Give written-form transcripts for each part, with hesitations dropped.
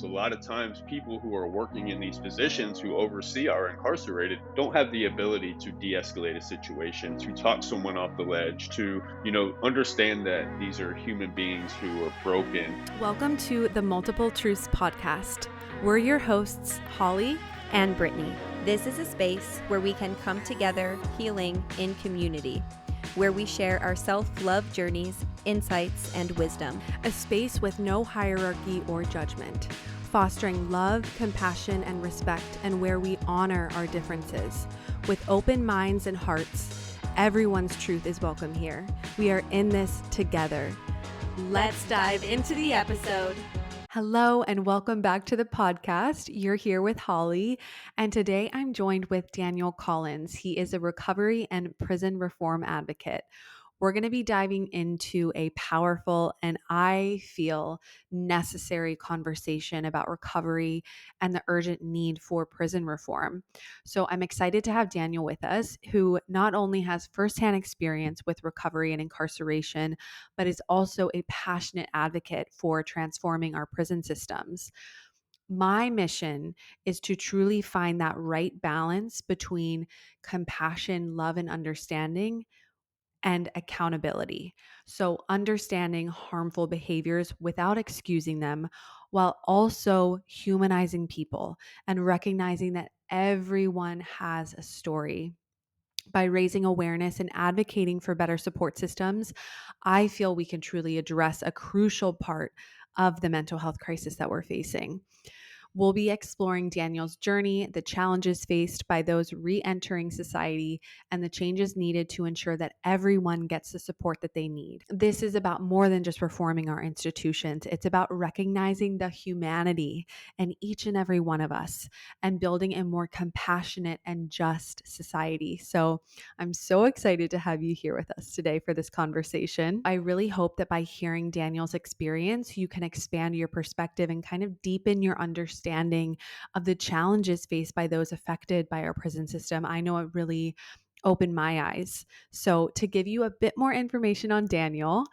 a lot of times people who are working in these positions who oversee our incarcerated don't have the ability to de-escalate a situation, to talk someone off the ledge, to, understand that these are human beings who are broken. Welcome to the Multiple Truths podcast. We're your hosts, Holly and Brittany. This is a space where we can come together healing in community, where we share our self-love journeys, insights, and wisdom. A space with no hierarchy or judgment, fostering love, compassion, and respect, and where we honor our differences. With open minds and hearts, everyone's truth is welcome here. We are in this together. Let's dive into the episode. Hello and welcome back to the podcast. You're here with Holly, and today I'm joined with Daniel Collins. He is a recovery and prison reform advocate. We're going to be diving into a powerful and I feel necessary conversation about recovery and the urgent need for prison reform. So I'm excited to have Daniel with us, who not only has firsthand experience with recovery and incarceration, but is also a passionate advocate for transforming our prison systems. My mission is to truly find that right balance between compassion, love, and understanding and accountability. So, understanding harmful behaviors without excusing them, while also humanizing people and recognizing that everyone has a story. By raising awareness and advocating for better support systems, I feel we can truly address a crucial part of the mental health crisis that we're facing. We'll be exploring Daniel's journey, the challenges faced by those re-entering society, and the changes needed to ensure that everyone gets the support that they need. This is about more than just reforming our institutions. It's about recognizing the humanity in each and every one of us and building a more compassionate and just society. So I'm so excited to have you here with us today for this conversation. I really hope that by hearing Daniel's experience, you can expand your perspective and kind of deepen your understanding of the challenges faced by those affected by our prison system. I know it really opened my eyes. So to give you a bit more information on Daniel,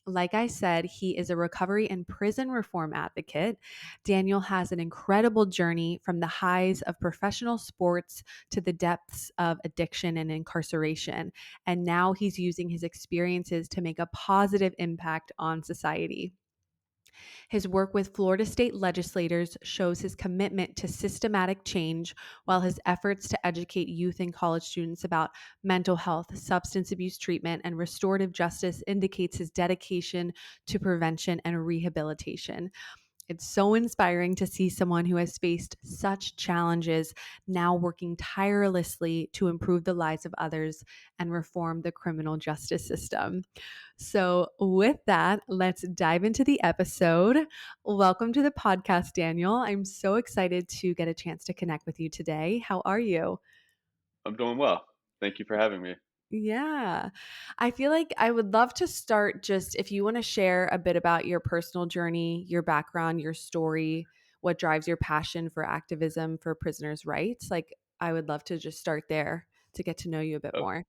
like I said, he is a recovery and prison reform advocate. Daniel has an incredible journey from the highs of professional sports to the depths of addiction and incarceration. And now he's using his experiences to make a positive impact on society. His work with Florida state legislators shows his commitment to systematic change, while his efforts to educate youth and college students about mental health, substance abuse treatment, and restorative justice indicates his dedication to prevention and rehabilitation. It's so inspiring to see someone who has faced such challenges now working tirelessly to improve the lives of others and reform the criminal justice system. So, with that, let's dive into the episode. Welcome to the podcast, Daniel. I'm so excited to get a chance to connect with you today. How are you? I'm doing well. Thank you for having me. Yeah. I feel like I would love to start just if you want to share a bit about your personal journey, your background, your story, what drives your passion for activism for prisoners' rights. Like, I would love to just start there to get to know you a bit Oh, more.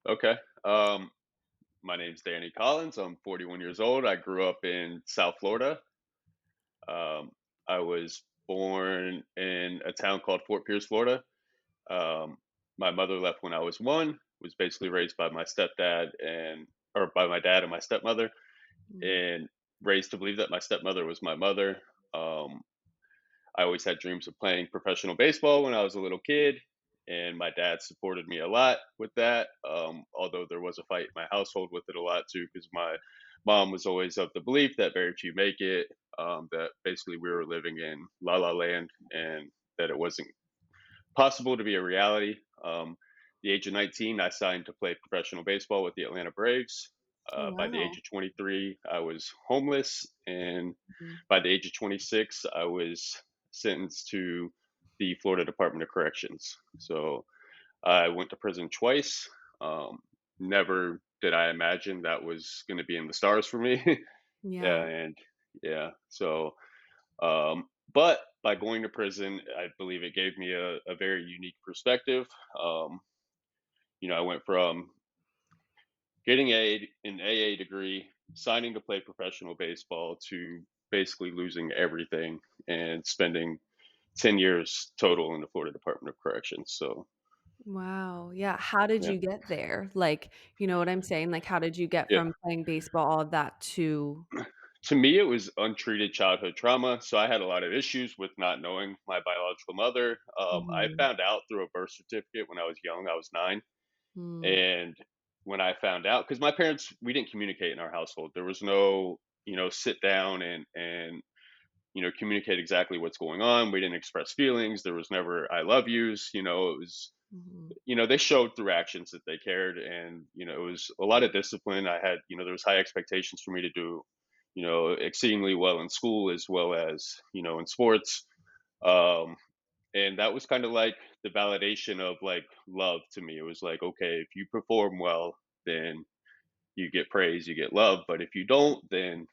okay. My name's Danny Collins. I'm 41 years old. I grew up in South Florida. Um, I was born in a town called Fort Pierce, Florida. Um, my mother left when I was one. Was basically raised by my stepdad or by my dad and my stepmother, Mm. and raised to believe that my stepmother was my mother. Um, I always had dreams of playing professional baseball when I was a little kid, and my dad supported me a lot with that. Although there was a fight in my household with it a lot too, because my mom was always of the belief that very few make it, that basically we were living in la la land and that it wasn't possible to be a reality. The age of 19, I signed to play professional baseball with the Atlanta Braves. Oh, By the age wow. of 23, I was homeless, and Mhm. by the age of 26, I was sentenced to the Florida Department of Corrections. So I went to prison twice. Um, Never did I imagine that was going to be in the stars for me. Yeah. And yeah, so but by going to prison, I believe it gave me a very unique perspective. Um, I went from getting an AA degree, signing to play professional baseball, to basically losing everything and spending 10 years total in the Florida Department of Corrections. So, Wow. Yeah. How did yeah. you get there? Like, you know what I'm saying? Like, how did you get Yeah. from playing baseball, all of that to To me, it was untreated childhood trauma. So I had a lot of issues with not knowing my biological mother. I Mhm. found out through a birth certificate when I was young. I was 9. Mm. And when I found out, because my parents, we didn't communicate in our household. There was no, sit down and communicate exactly what's going on. We didn't express feelings. There was never I love yous. It was, Mhm. they showed through actions that they cared. And, it was a lot of discipline. I had, there was high expectations for me to do, exceedingly well in school as well as, in sports. Um, and that was kind of like the validation of like love to me. It was like, okay, if you perform well, then you get praise, you get love. But if you don't, then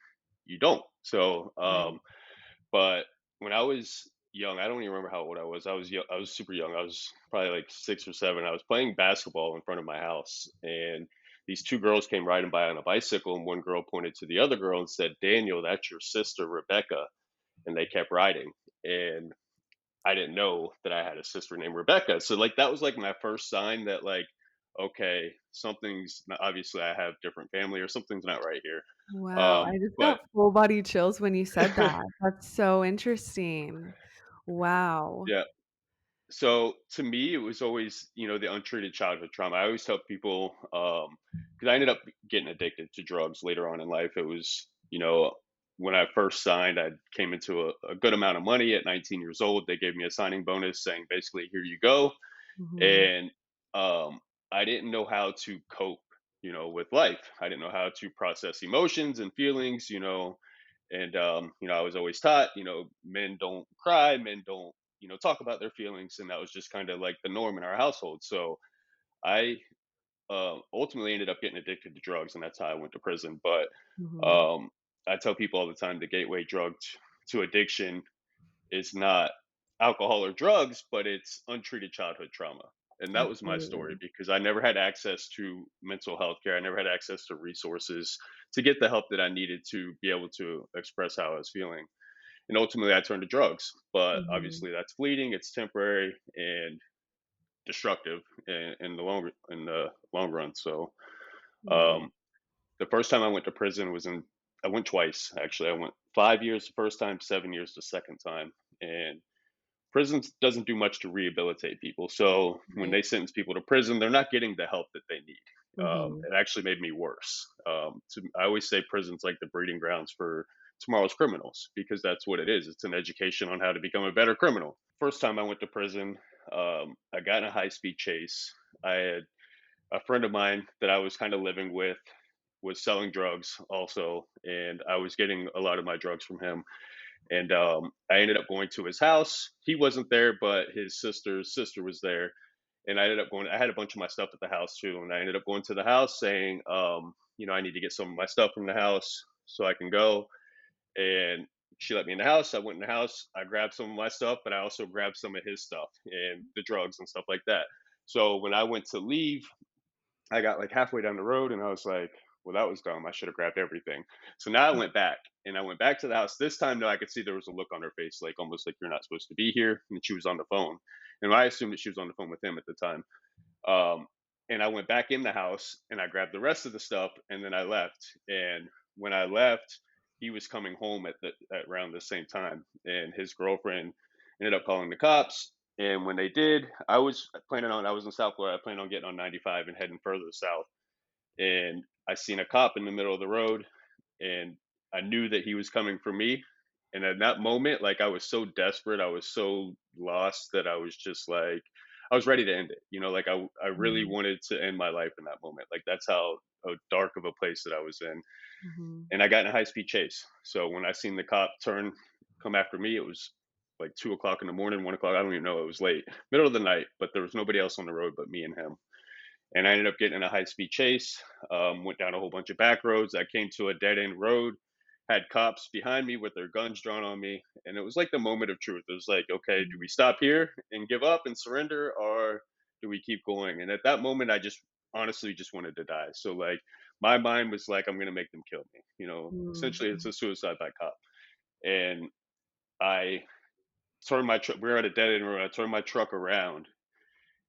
you don't. So, Right. but when I was young, I don't even remember how old I was. I was young, I was super young. I was probably like 6 or 7. I was playing basketball in front of my house, and these two girls came riding by on a bicycle, and one girl pointed to the other girl and said, "Daniel, that's your sister, Rebecca." And they kept riding, and I didn't know that I had a sister named Rebecca. So like that was like my first sign that like, okay, obviously I have different family or something's not right here. Wow, I just But got full body chills when you said that. That's so interesting. Wow. yeah. So to me, it was always, the untreated childhood trauma. I always tell people, because I ended up getting addicted to drugs later on in life. It was, when I first signed, I came into a good amount of money at 19 years old. They gave me a signing bonus saying, basically, here you go. Mhm. And I didn't know how to cope, with life. I didn't know how to process emotions and feelings, and I was always taught, men don't cry, men don't, talk about their feelings, and that was just kind of like the norm in our household. So I ultimately ended up getting addicted to drugs, and that's how I went to prison. But Mhm. um, I tell people all the time the gateway drug to addiction is not alcohol or drugs, but it's untreated childhood trauma. And that was my story Absolutely. because I never had access to mental health care. I never had access to resources to get the help that I needed to be able to express how I was feeling. And ultimately, I turned to drugs. But Mhm. obviously, that's fleeting, it's temporary, and destructive in the long run. So, Right. um, the first time I went to prison I went twice actually. I went 5 years the first time, 7 years the second time, and prison doesn't do much to rehabilitate people. So when Right. they sentence people to prison, they're not getting the help that they need. Mhm. It actually made me worse. I always say prison's like the breeding grounds for tomorrow's criminals because that's what it is. It's an education on how to become a better criminal. First time I went to prison, I got in a high speed chase. I had a friend of mine that I was kind of living with was selling drugs also, and I was getting a lot of my drugs from him. And I ended up going to his house. He wasn't there, but his sister's sister was there. And I ended up going. I had a bunch of my stuff at the house too, and I ended up going to the house saying, I need to get some of my stuff from the house so I can go. And she let me in the house. I went in the house. I grabbed some of my stuff, but I also grabbed some of his stuff and the drugs and stuff like that. So when I went to leave, I got like halfway down the road and I was like, well, that was dumb. I should have grabbed everything. So now I went back and I went back to the house. This time, though, I could see there was a look on her face, like almost like you're not supposed to be here. And she was on the phone. And I assumed that she was on the phone with him at the time. Um, and I went back in the house and I grabbed the rest of the stuff and then I left. And when I left, he was coming home at around the same time. And his girlfriend ended up calling the cops. And when they did, I was in South Florida. I planned on getting on 95 and heading further south. And I seen a cop in the middle of the road and I knew that he was coming for me. And at that moment, like I was so desperate, I was so lost that I was just like, I was ready to end it. Like I really Mhm. wanted to end my life in that moment. Like that's how dark of a place that I was in. Mhm. And I got in a high speed chase. So when I seen the cop come after me, it was like 2 o'clock in the morning, 1 o'clock. I don't even know. It was late, middle of the night, but there was nobody else on the road but me and him. And I ended up getting in a high speed chase. Went down a whole bunch of back roads. I came to a dead end road, had cops behind me with their guns drawn on me, and it was like the moment of truth. It was like, okay, do we stop here and give up and surrender, or do we keep going? And at that moment, I just honestly just wanted to die. So like my mind was like, I'm gonna make them kill me. Essentially, it's Mhm. a suicide by cop. and I turned my truck. We were at a dead end road. I turned my truck around,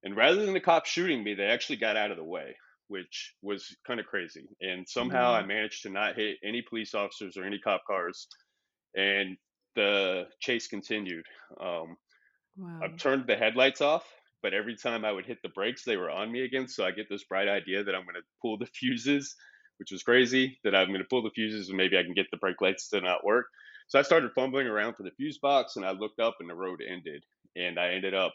and rather than the cops shooting me, they actually got out of the way, which was kind of crazy. And somehow I Mm. managed to not hit any police officers or any cop cars, and the chase continued. Um, I've Wow. turned the headlights off, but every time I would hit the brakes, they were on me again. So I get this bright idea that I'm going to pull the fuses, which was crazy, that I'm going to pull the fuses and maybe I can get the brake lights to not work. So I started fumbling around for the fuse box and I looked up and the road ended. And I ended up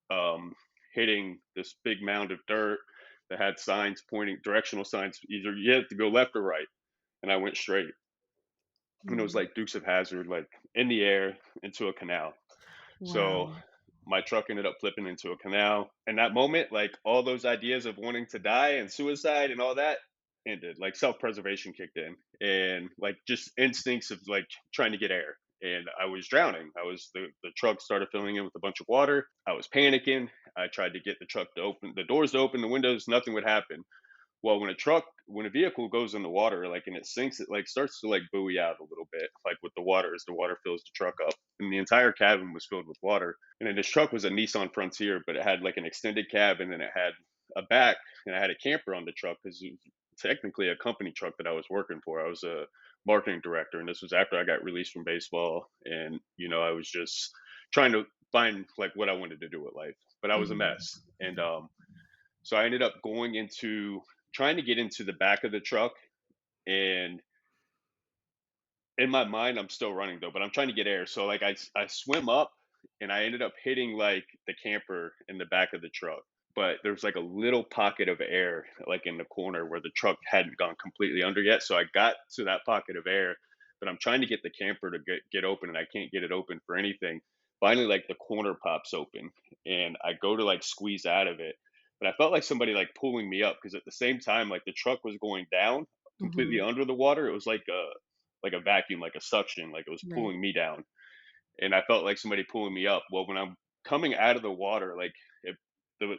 um, hitting this big mound of dirt that had signs pointing, directional signs, either you have to go left or right. And I went straight. And it was Mm. like Dukes of Hazard, like in the air into a canal. So Wow. my truck ended up flipping into a canal. And that moment, like all those ideas of wanting to die and suicide and all that ended. Like self preservation kicked in and like just instincts of like trying to get air. And I was drowning. The truck started filling in with a bunch of water. I was panicking. I tried to get the truck to open the doors to open, the windows, nothing would happen. Well, when a vehicle goes in the water, like and it sinks, it like starts to like buoy out a little bit, like with the water as the water fills the truck up. And the entire cabin was filled with water. And then this truck was a Nissan Frontier, but it had like an extended cab and then it had a back and I had a camper on the truck because it was technically a company truck that I was working for. I was a marketing director and this was after I got released from baseball. And, I was just trying to find like what I wanted to do with life, but I was a Mhm. mess. And so I ended up trying to get into the back of the truck. And in my mind, I'm still running though, but I'm trying to get air. So like I swim up and I ended up hitting like the camper in the back of the truck. But there's like a little pocket of air like in the corner where the truck hadn't gone completely under yet. So I got to that pocket of air, but I'm trying to get the camper to get open and I can't get it open for anything. Finally, like the corner pops open and I go to like squeeze out of it. But I felt like somebody like pulling me up because at the same time, like the truck was going down completely Mhm. under the water. It was like a vacuum, like a suction, like it was Right. pulling me down. And I felt like somebody pulling me up. Well, when I'm coming out of the water, like the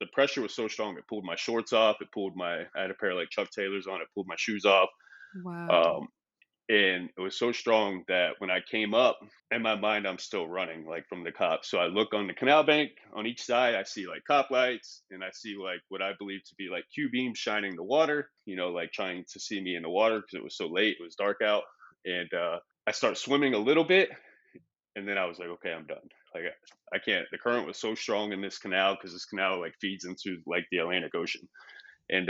the pressure was so strong, it pulled my shorts off. I had a pair of like Chuck Taylors on. It pulled my shoes off. Wow. Um, and it was so strong that when I came up, in my mind, I'm still running like from the cops. So I look on the canal bank on each side. I see like cop lights, and I see like what I believe to be like Q beams shining the water. Like trying to see me in the water because it was so late. It was dark out, and I start swimming a little bit, and then I was like, okay, I'm done. Like I can't. The current was so strong in this canal because this canal like feeds into like the Atlantic Ocean and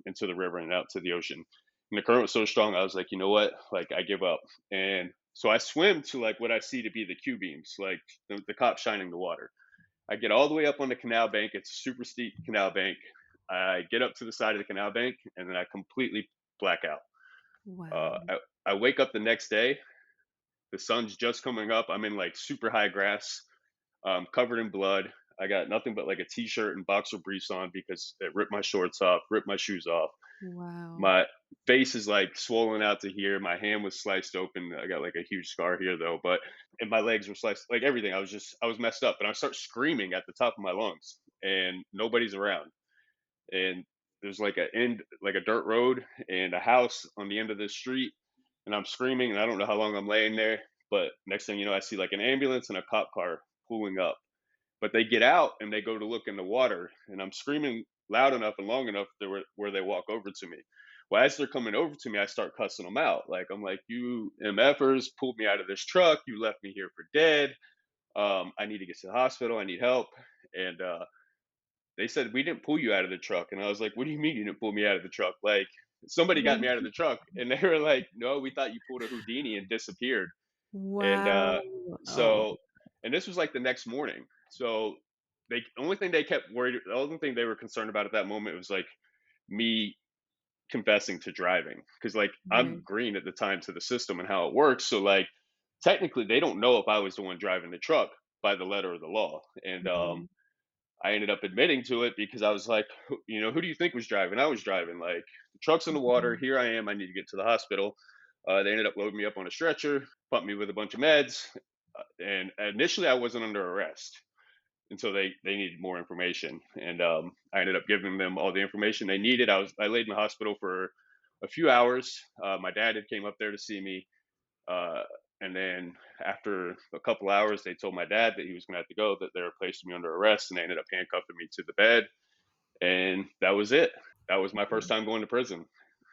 into the river and out to the ocean. And the current was so strong, I was like, you know what? Like, I give up. And so I swim to like what I see to be the Q beams, like the cops shining the water. I get all the way up on the canal bank. It's a super steep canal bank. I get up to the side of the canal bank and then I completely black out. Wow. I wake up the next day. The sun's just coming up. I'm in like super high grass, covered in blood. I got nothing but like a t-shirt and boxer briefs on because it ripped my shorts off, ripped my shoes off. Wow. My face is like swollen out to here. My hand was sliced open. I got like a huge scar here though, but and my legs were sliced, like everything. I was messed up, and I start screaming at the top of my lungs, and nobody's around. And there's like a dirt road and a house on the end of this street, and I'm screaming, and I don't know how long I'm laying there. But next thing you know, I see like an ambulance and a cop car pulling up, but they get out and they go to look in the water, and I'm screaming loud enough and long enough where they walk over to me. Well, as they're coming over to me, I start cussing them out. Like I'm like, "You MFers pulled me out of this truck. You left me here for dead. I need to get to the hospital. I need help." And they said, "We didn't pull you out of the truck." And I was like, "What do you mean you didn't pull me out of the truck? Like somebody got me out of the truck." And they were like, "No, we thought you pulled a Houdini and disappeared." And Wow. Oh. so and this was like the next morning. So the only thing they were concerned about at that moment was like me confessing to driving because like I'm Right. green at the time to the system and how it works. So like technically they don't know if I was the one driving the truck by the letter of the law. And Mhm. I ended up admitting to it because I was like, who do you think was driving? I was driving. Like the truck's in the water. Mhm. Here I am. I need to get to the hospital. They ended up loading me up on a stretcher, pumped me with a bunch of meds, and initially I wasn't under arrest until they needed more information, and I ended up giving them all the information they needed. I laid in the hospital for a few hours. My dad had came up there to see me, uh, And then after a couple hours, they told my dad that he was going to have to go, that they were placing me under arrest, and they ended up handcuffing me to the bed. And that was it. That was my first time going to prison.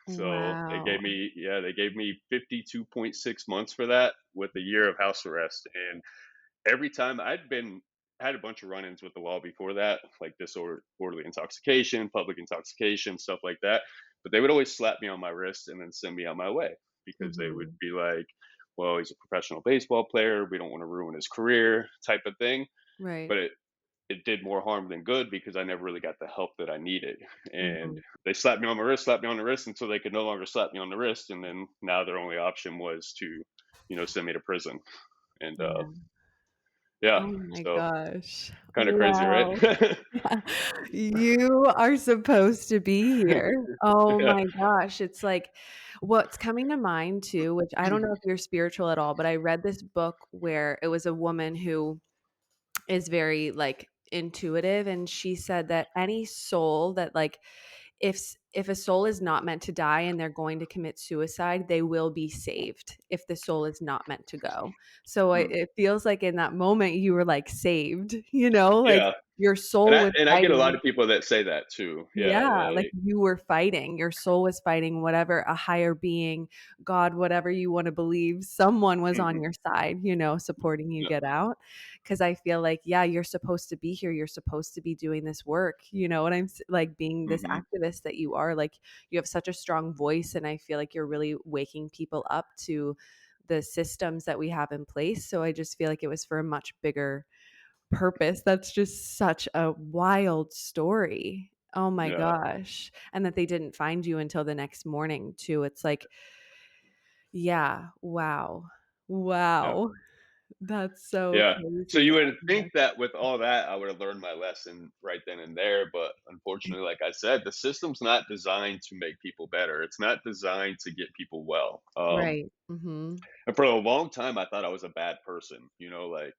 So Wow. they gave me 52.6 months for that with a year of house arrest. And every time had a bunch of run-ins with the law before that, like disorderly intoxication, public intoxication, stuff like that. But they would always slap me on my wrist and then send me on my way because they would Mhm. be like, "Well, he's a professional baseball player. We don't want to ruin his career," type of thing. Right. But it did more harm than good because I never really got the help that I needed. And Mhm. they slapped me on my wrist, slapped me on the wrist until they could no longer slap me on the wrist. And then now their only option was to, send me to prison. And Yeah. yeah, Oh my so gosh. kind of crazy, right? Wow. You are supposed to be here. Oh Yeah. my gosh. It's like what's coming to mind too, which I don't know if you're spiritual at all, but I read this book where it was a woman who is very like intuitive, and she said that any soul that like if a soul is not meant to die and they're going to commit suicide, they will be saved if the soul is not meant to go. So Mm. it feels like in that moment you were like saved, you know, like Yeah. your And soul I was and I get a lot fighting. of people that say that too. Yeah, Yeah, like like you were fighting, your soul was fighting whatever, a higher being, God, whatever you wanna believe, someone was on mhm, your side, you know, supporting you yeah, get out. Because I feel like, yeah, you're supposed to be here, you're supposed to be doing this work, you know what I'm s like, being this mhm, activist that you are, like, you have such a strong voice, and I feel like you're really waking people up to the systems that we have in place, so I just feel like it was for a much bigger purpose. That's just such a wild story. Oh my yeah, gosh. And that they didn't find you until the next morning too. It's like, yeah, wow. yeah, Wow. That's so yeah. So crazy. you would Oh my think that with all that, I would have learned my lesson right then and there, but unfortunately, like I said, the system's not designed to make people better. It's not designed to get people well. Right. Mhm. And for a long time, I thought I was a bad person, like.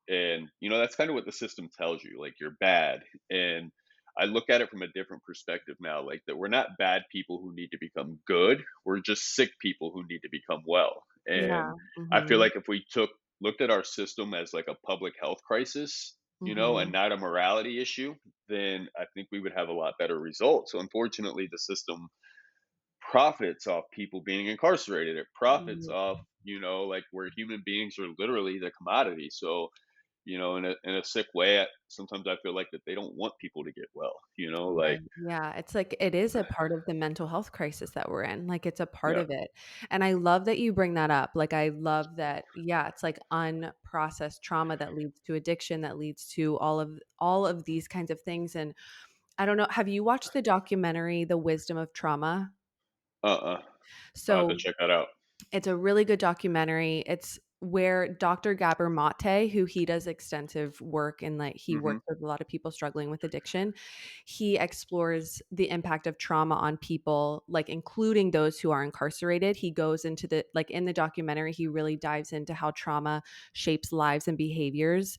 And, that's kind of what the system tells you, like you're bad. And I look at it from a different perspective now, like that we're not bad people who need to become good. We're just sick people who need to become well. And Yeah. I feel Mhm. like if we looked at our system as like a public health crisis, and Mhm. not a morality issue, then I think we would have a lot better results. So unfortunately, the system profits off people being incarcerated. It profits Mm, off, like where human beings are literally the commodity. So, in a sick way, sometimes I feel like that they don't want people to get well. Like right. Yeah. It's like it is a part of the mental health crisis that we're in. Like it's a part yeah, of it. And I love that you bring that up. Like I love that, yeah, it's like unprocessed trauma that leads to addiction, that leads to all of these kinds of things. And I don't know, have you watched the documentary The Wisdom of Trauma? uh, I'll have to So check that out. it's a really good documentary. It's where Dr. Gabor Mate, who he does extensive work and like he Hmm. works with a lot of people struggling with addiction, he explores the impact of trauma on people, like including those who are incarcerated. He goes into the like in the documentary, he really dives into how trauma shapes lives and behaviors,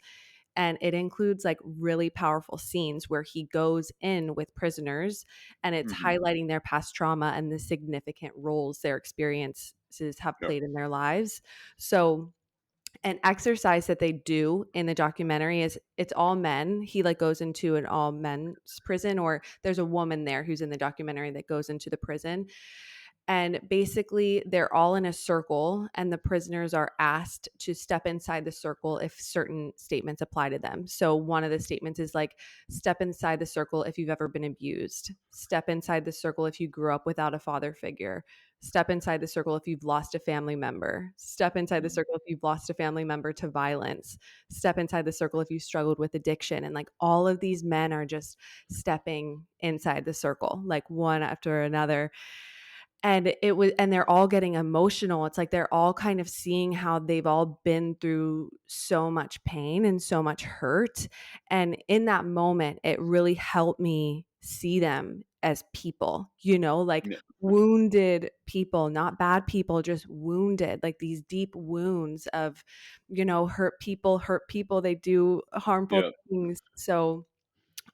and it includes like really powerful scenes where he goes in with prisoners and it's Hmm. highlighting their past trauma and the significant roles their experiences have Yeah. played in their lives. So an exercise that they do in the documentary is it's all men. He like goes into an all men's prison, or there's a woman there who's in the documentary that goes into the prison, and basically, they're all in a circle, and the prisoners are asked to step inside the circle if certain statements apply to them. So, one of the statements is like, step inside the circle if you've ever been abused, step inside the circle if you grew up without a father figure, step inside the circle if you've lost a family member, step inside the Mhm. circle if you've lost a family member to violence, step inside the circle if you struggled with addiction. And like all of these men are just stepping inside the circle, like one after another, and they're all getting emotional. It's like they're all kind of seeing how they've all been through so much pain and so much hurt, and in that moment it really helped me see them as people, like Yeah. wounded people, not bad people, just wounded, like these deep wounds of, hurt people, they do harmful Yeah. things. So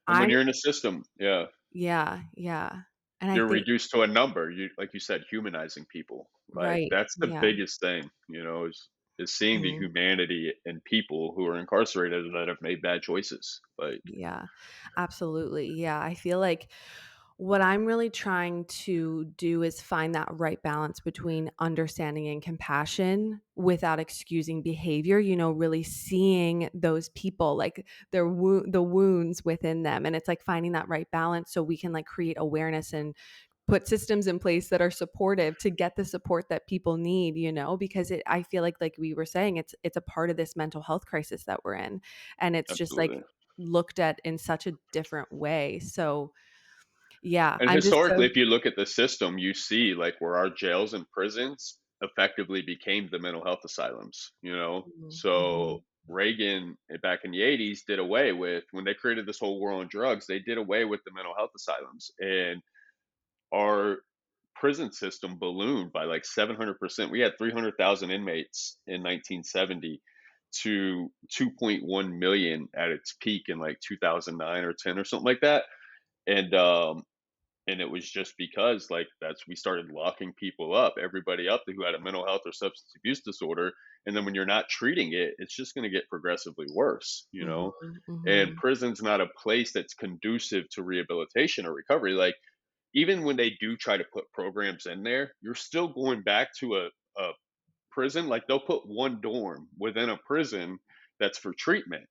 And when I'm you're in a system, yeah, yeah, yeah. And I you're think reduced to a number. You, like you said, humanizing people. Like right. that's the Yeah. biggest thing. Is is seeing the Mhm. humanity in people who are incarcerated that have made bad choices. Like, Yeah, absolutely. Yeah, I feel like what I'm really trying to do is find that right balance between understanding and compassion without excusing behavior, really seeing those people, like the wounds within them. And it's like finding that right balance so we can like create awareness and put systems in place that are supportive to get the support that people need, because I feel like we were saying, it's a part of this mental health crisis that we're in, and it's just like absolutely. looked at in such a different way. So yeah, And I'm just historically, so if you look at the system, you see like where our jails and prisons effectively became the mental health asylums, you know? Mhm, So mhm, Reagan back in the 80s did away with, when they created this whole war on drugs, they did away with the mental health asylums. And our prison system ballooned by like 700%. We had 300,000 inmates in 1970 to 2.1 million at its peak in like 2009 or 10 or something like that. And um, and it was just because like that's we started locking people up, everybody up who had a mental health or substance abuse disorder. And then when you're not treating it, it's just going to get progressively worse, you mhm, know? And mhm, prison's not a place that's conducive to rehabilitation or recovery. Like, even when they do try to put programs in there, you're still going back to a prison. Like, they'll put one dorm within a prison that's for treatment.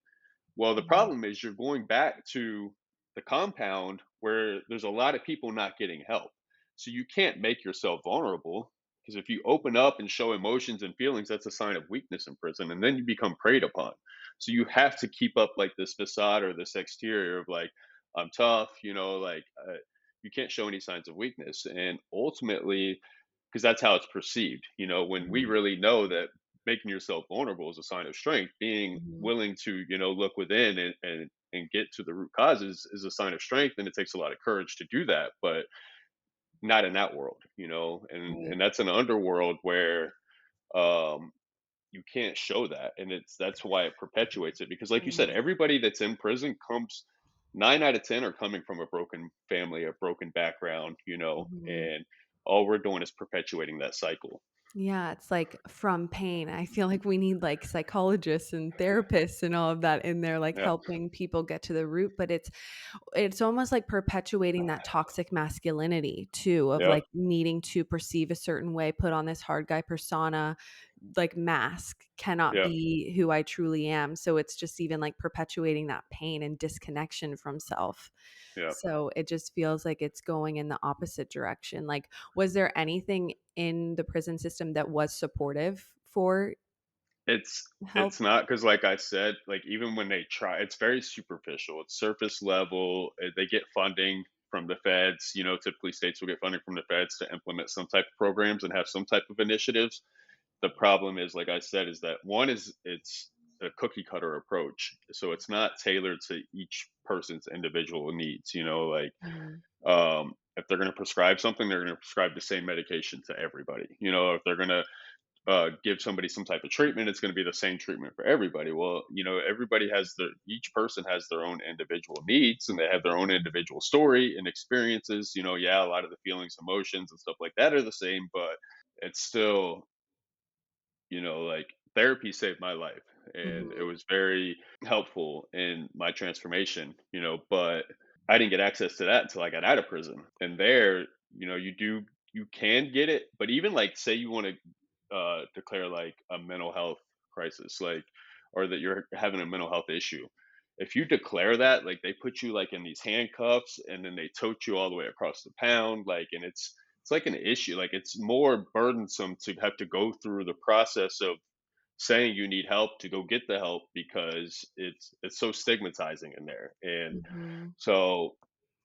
Well, the mhm, problem is you're going back to the compound where there's a lot of people not getting help. So you can't make yourself vulnerable, because if you open up and show emotions and feelings, that's a sign of weakness in prison, and then you become preyed upon. So you have to keep up like this facade or this exterior of like, I'm tough, like, you can't show any signs of weakness. And ultimately, because that's how it's perceived. When we mhm, really know that making yourself vulnerable is a sign of strength, being mhm. willing to, look within and get to the root causes is a sign of strength. And it takes a lot of courage to do that, but not in that world, and Right. that's an underworld where um you can't show that. And that's why it perpetuates it, because like you said, Mhm, everybody that's in prison comes, 9 out of 10 are coming from a broken family, a broken background, mhm. and all we're doing is perpetuating that cycle. Yeah, it's like from pain. I feel like we need like psychologists and therapists and all of that in there, like Yeah. helping people get to the root. But it's almost like perpetuating that toxic masculinity too, of Yep. like needing to perceive a certain way, put on this hard guy persona, like mask cannot Yep. be who I truly am. So it's just even like perpetuating that pain and disconnection from self. Yep. So it just feels like it's going in the opposite direction. Like, was there anything in the prison system that was supportive for It's help? not, because like I said, like, even when they try, it's very superficial. It's surface level. They get funding from the feds. Typically states will get funding from the feds to implement some type of programs and have some type of initiatives. The problem is, like I said, is that one is it's a cookie cutter approach. So it's not tailored to each person's individual needs. Like, Mhm, if they're going to prescribe something, they're going to prescribe the same medication to everybody. If they're going to give somebody some type of treatment, it's going to be the same treatment for everybody. Well, everybody has each person has their own individual needs, and they have their own individual story and experiences. Yeah, a lot of the feelings, emotions, and stuff like that are the same, but it's still, like, therapy saved my life, and it mhm, was very helpful in my transformation, but I didn't get access to that until I got out of prison. And there, you can get it, but even like, say you want to declare like a mental health crisis, like, or that you're having a mental health issue. If you declare that, like, they put you like in these handcuffs, and then they tote you all the way across the pound, like, and it's like an issue. Like, it's more burdensome to have to go through the process of saying you need help to go get the help, because it's so stigmatizing in there. And mhm, so,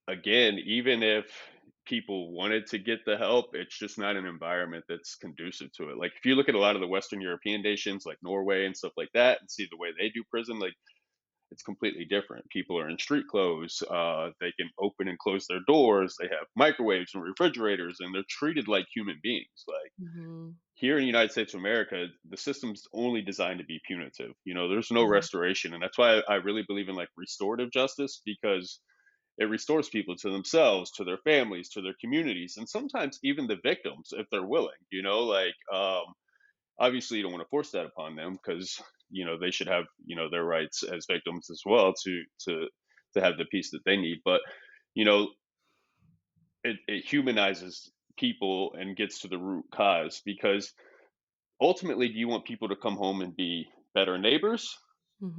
again, even if people wanted to get the help, it's just not an environment that's conducive to it. Like, if you look at a lot of the Western European nations like Norway and stuff like that, and see the way they do prison, like, it's completely different. People are in street clothes. They can open and close their doors. They have microwaves and refrigerators, and they're treated like human beings. Like, mhm, here in the United States of America, the system's only designed to be punitive. There's no yeah, restoration, and that's why I really believe in like restorative justice, because it restores people to themselves, to their families, to their communities, and sometimes even the victims if they're willing. Like, Obviously, you don't want to force that upon them because they should have their rights as victims as well to have the peace that they need. But you know, it humanizes people and gets to the root cause because ultimately, do you want people to come home and be better neighbors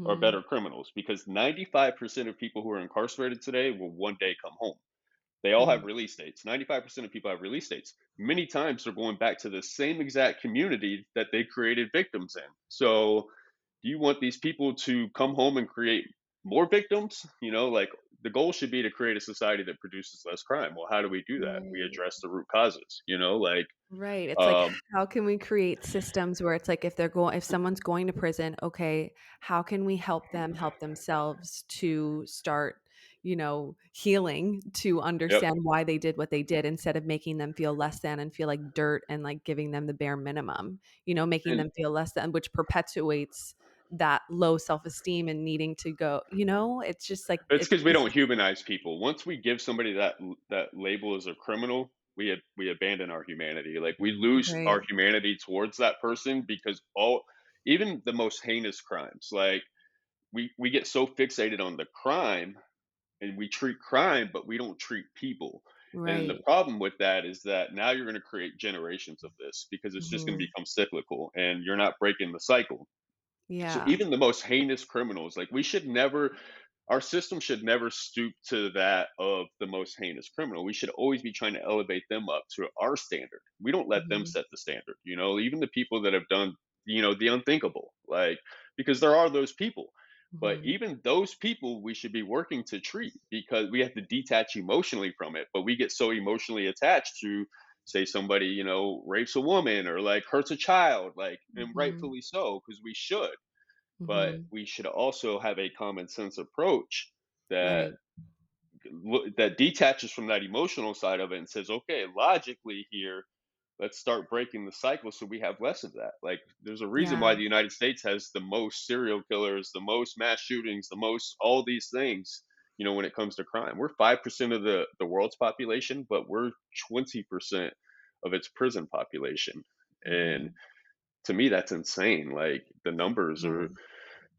or Mhm. better criminals? Because 95% of people who are incarcerated today will one day come home. They all have Mhm. release dates. 95% of people have release dates. Many times they're going back to the same exact community that they created victims in. So, do you want these people to come home and create more victims? Like the goal should be to create a society that produces less crime. Well, how do we do that? We Right. address the root causes, like, Right. It's like, um, how can we create systems where it's like if someone's going to prison, okay, how can we help them help themselves to start, healing to yep. understand why they did what they did instead of making them feel less than and feel like dirt and like giving them the bare minimum, making And them feel less than, which perpetuates that low self-esteem and needing to go, it's just like it's it's because we just don't humanize people. Once we give somebody that label as a criminal, we abandon our humanity. Like we lose right. our humanity towards that person because all even the most heinous crimes, like we get so fixated on the crime and we treat crime, but we don't treat people. And the Right. problem with that is that now you're going to create generations of this because it's just going to Mhm. become cyclical and you're not breaking the cycle. So Yeah. even the most heinous criminals, like we should never our system should never stoop to that of the most heinous criminal. We should always be trying to elevate them up to our standard. We don't let them Mhm. set the standard, even the people that have done, the unthinkable, like, because there are those people. But Mhm. even those people we should be working to treat because we have to detach emotionally from it. But we get so emotionally attached to, say, somebody, rapes a woman or like hurts a child, like, and Mhm. rightfully so, because we should, but Mhm. we should also have a common sense approach that Right. that detaches from that emotional side of it and says, okay, logically here, let's start breaking the cycle so we have less of that. Like, there's a reason why Yeah. the United States has the most serial killers, the most mass shootings, the most all these things. When it comes to crime, we're 5% of the world's population, but we're 20% of its prison population, and Mhm. to me, that's insane. Like the numbers Yeah. are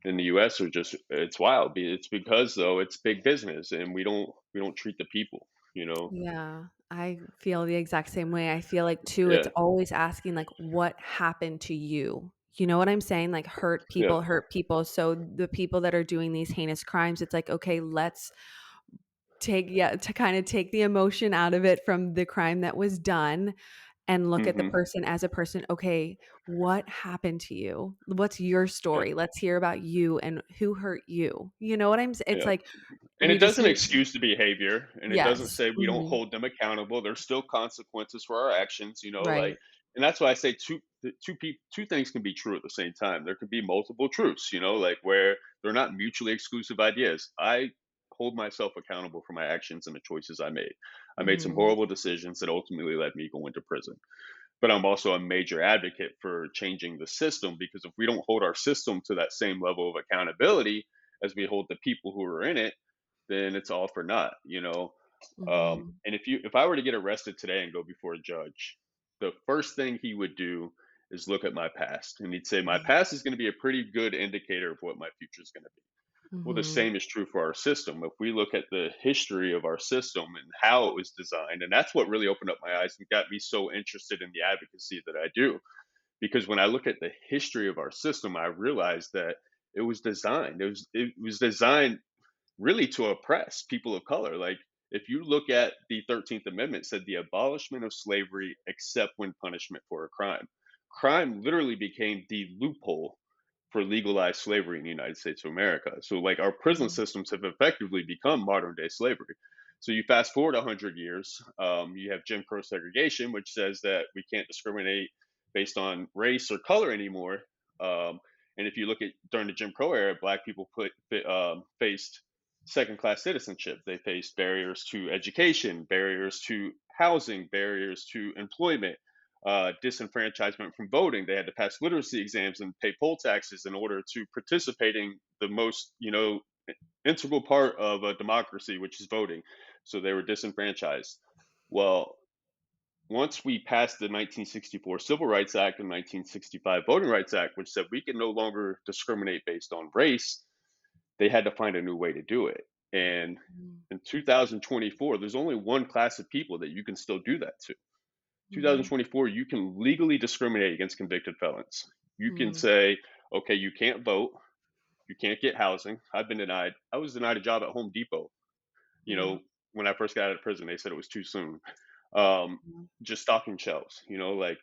in the US are just it's wild. It's because though it's big business and we don't treat the people, you know? Yeah. I feel the exact same way. I feel like too, it's Yeah. always asking like, what happened to you? You know what I'm saying? Like hurt Yeah. people, hurt people. So the people that are doing these heinous crimes, it's like, okay, let's to kind of take the emotion out of it from the crime that was done and look at the Mhm. person as a person. Okay, what happened to you? What's your Yeah. story? Let's hear about you and who hurt you. You know what I'm saying? It's Yeah. like And we it just doesn't need excuse the behavior, and it doesn't yes. say we don't Mhm. hold them accountable. There's still consequences for our actions, like, Right. and that's why I say two things can be true at the same time. There could be multiple truths, like where they're not mutually exclusive ideas. I hold myself accountable for my actions and the choices I made. I made some Mhm. horrible decisions that ultimately led me going to prison. But I'm also a major advocate for changing the system because if we don't hold our system to that same level of accountability as we hold the people who are in it, then it's all for naught. Mhm. And if I were to get arrested today and go before a judge, the first thing he would do is look at my past, and he'd say my past is going to be a pretty good indicator of what my future is going to be. Well, the Mhm. same is true for our system. If we look at the history of our system and how it was designed, and that's what really opened up my eyes and got me so interested in the advocacy that I do. Because when I look at the history of our system, I realized that it was designed really to oppress people of color. Like if you look at the 13th Amendment, it said the abolishment of slavery except when punishment for a crime. Crime literally became the loophole for legalized slavery in the United States of America. So like our prison Mhm. systems have effectively become modern day slavery. So you fast forward 100 years, you have Jim Crow segregation, which says that we can't discriminate based on race or color anymore. Um, and if you look at during the Jim Crow era, black people faced second class citizenship. They faced barriers to education, barriers to housing, barriers to employment, disenfranchisement from voting. They had to pass literacy exams and pay poll taxes in order to participating the most, integral part of a democracy, which is voting. So they were disenfranchised. Well, once we passed the 1964 Civil Rights Act and 1965 Voting Rights Act, which said we can no longer discriminate based on race, they had to find a new way to do it. And Mhm. in 2024, there's only one class of people that you can still do that to. Mhm. 2024, you can legally discriminate against convicted felons. You can Mhm. say, okay, you can't vote, you can't get housing. I've been denied. I was denied a job at Home Depot. You Mhm. know, when I first got out of prison, they said it was too soon. Um, Mhm. just stocking shelves. Like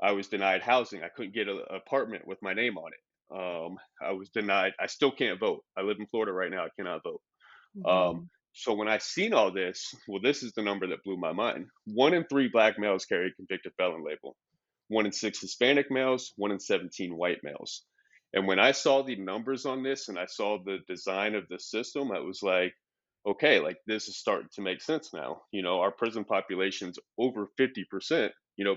I was denied housing. I couldn't get an apartment with my name on it. I was denied. I still can't vote. I live in Florida right now. I cannot vote. Um, Mhm. so when I seen all this, well, this is the number that blew my mind. 1 in 3 black males carry a convicted felon label. 1 in 6 Hispanic males. 1 in 17 white males. And when I saw the numbers on this and I saw the design of the system, I was like, okay, like this is starting to make sense now. Our prison population's over 50%,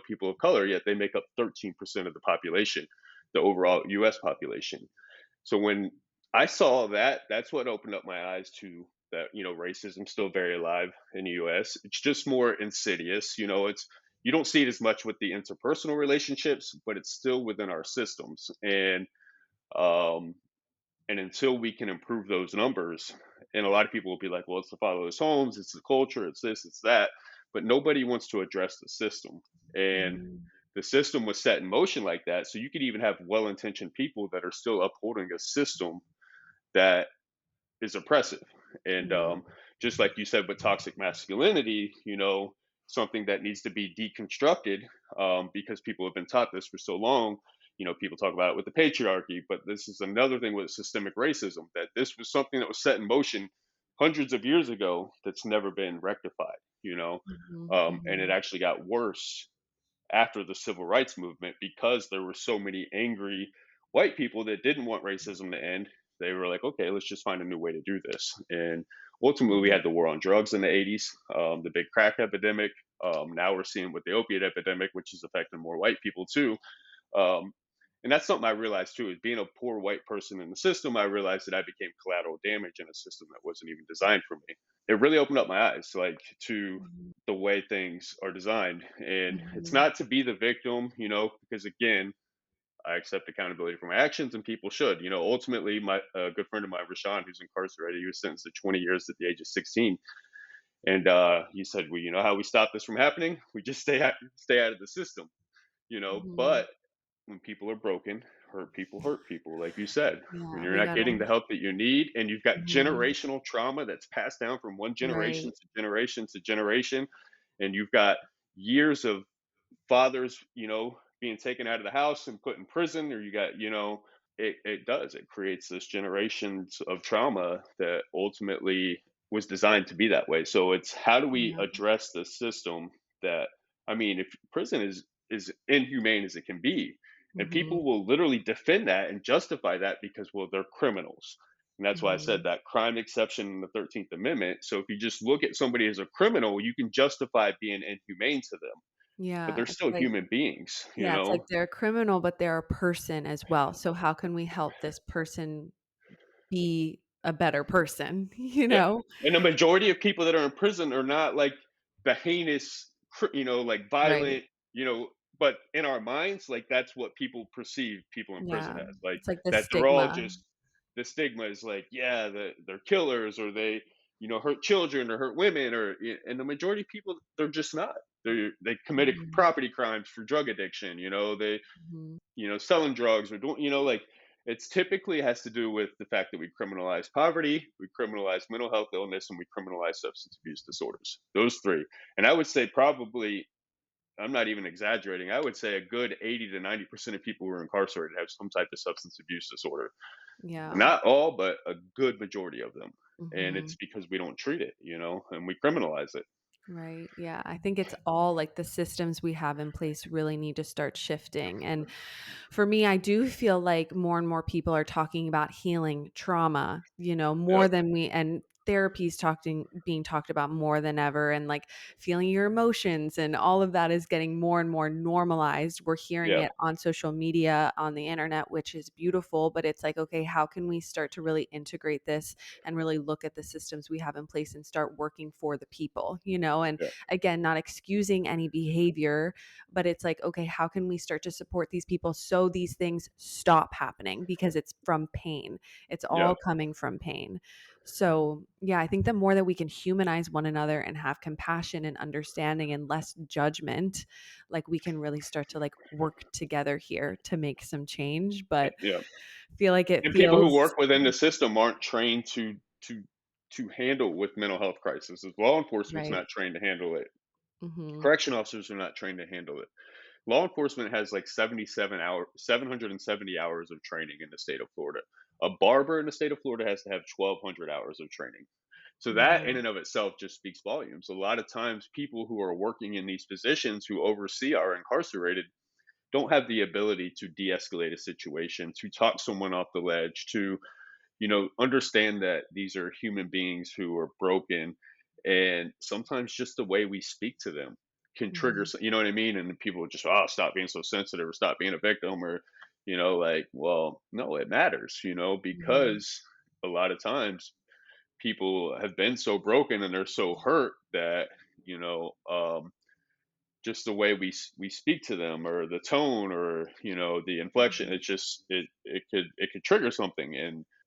people of color, yet they make up 13% of the population, the overall US population. So when I saw that, that's what opened up my eyes to that, racism's still very alive in the US. It's just more insidious. It's you don't see it as much with the interpersonal relationships, but it's still within our systems. Um and until we can improve those numbers, and a lot of people will be like, well, it's the fatherless homes, it's the culture, it's this, it's that. But nobody wants to address the system. And Mhm. the system was set in motion like that. So you could even have well intentioned people that are still upholding a system that is oppressive. And Yeah. just like you said with toxic masculinity, something that needs to be deconstructed, because people have been taught this for so long. People talk about it with the patriarchy, but this is another thing with systemic racism, that this was something that was set in motion hundreds of years ago that's never been rectified, Mhm. and it Mhm. actually got worse after the civil rights movement because there were so many angry white people that didn't want racism to end. They were like, okay, let's just find a new way to do this. And ultimately, we Mhm. had the war on drugs in the 80s, the big crack epidemic. Now we're seeing with the opiate epidemic, which is affecting more white people too. Um, and that's something I realized too, is being a poor white person in the system, I realized that I became collateral damage in a system that wasn't even designed for me. It really opened up my eyes, like to Mhm. the way things are designed. And it's Mhm. not to be the victim, because again, I accept accountability for my actions and people should. Ultimately, my good friend of mine, Rashawn, who's incarcerated, he was sentenced to 20 years at the age of 16. And he said, well, you know how we stop this from happening? We just stay out of the system, Mhm. but when people are broken, hurt people, like you said. When Yeah, you're we not gotta. getting the help that you need, and you've got Mhm. generational trauma that's passed down from one generation Right. to generation to generation, and you've got years of fathers, being taken out of the house and put in prison, or you got, it creates this generations of trauma that ultimately was designed to be that way. So it's how do we Yeah. address the system that, I mean, if prison is inhumane as it can be, and Mhm. people will literally defend that and justify that because, well, they're criminals. And that's why I said Mhm. that crime exception in the 13th Amendment. So if you just look at somebody as a criminal, you can justify being inhumane to them, but Yeah, they're it's still like human beings, yeah, it's like they're a criminal, but they're a person as well. So how can we help this person be a better person, you Yeah. know? And the majority of people that are in prison are not like the heinous, like Right. violent, but in our minds, like that's what people perceive people in prison Yeah. as. Like It's like the that they're all stigma. just, the stigma is like, yeah, they're killers, or they, hurt children or hurt women, and the majority of people, they're just not. They committed Mhm. property crimes for drug addiction, they Mhm. selling drugs or doing, like it's typically has to do with the fact that we criminalize poverty, we criminalize mental health illness, and we criminalize substance abuse disorders. Those three. And I would say probably, I'm not even exaggerating, I would say a good 80 to 90% of people who are incarcerated have some type of substance abuse disorder. Yeah. Not all, but a good majority of them. And it's Mhm. because we don't treat it, and we criminalize it. Right. Yeah. I think it's all like the systems we have in place really need to start shifting. And for me, I do feel like more and more people are talking about healing trauma, more Yep. than we, and therapy's being talked about more than ever, and like feeling your emotions and all of that is getting more and more normalized. We're hearing Yeah, it on social media, on the internet, which is beautiful, but it's like, okay, how can we start to really integrate this and really look at the systems we have in place and start working for the people, and yeah, again, not excusing any behavior, but it's like, okay, how can we start to support these people so these things stop happening, because it's from pain. It's yeah. all coming from pain. So, yeah, I think the more that we can humanize one another and have compassion and understanding and less judgment, like we can really start to like work together here to make some change. But Yeah. I feel like it And people who feels, work within the system aren't trained to handle with mental health crisis. Law enforcement's right. not trained to handle it. Hmm. Correction officers are not trained to handle it. Law enforcement has like 770 hours of training in the state of Florida. A barber in the state of Florida has to have 1,200 hours of training. So that in Yeah. and of itself just speaks volumes. A lot of times people who are working in these positions who oversee our incarcerated don't have the ability to de-escalate a situation, to talk someone off the ledge, to understand that these are human beings who are broken, and sometimes just the way we speak to them can trigger, Hmm. you know what I mean? And people are just, oh, stop being so sensitive, or stop being a victim, or like, well, no, it matters, Hmm. because a lot of times people have been so broken and they're so hurt that just the way we speak to them, or the tone, or the inflection, Hmm. it could trigger something.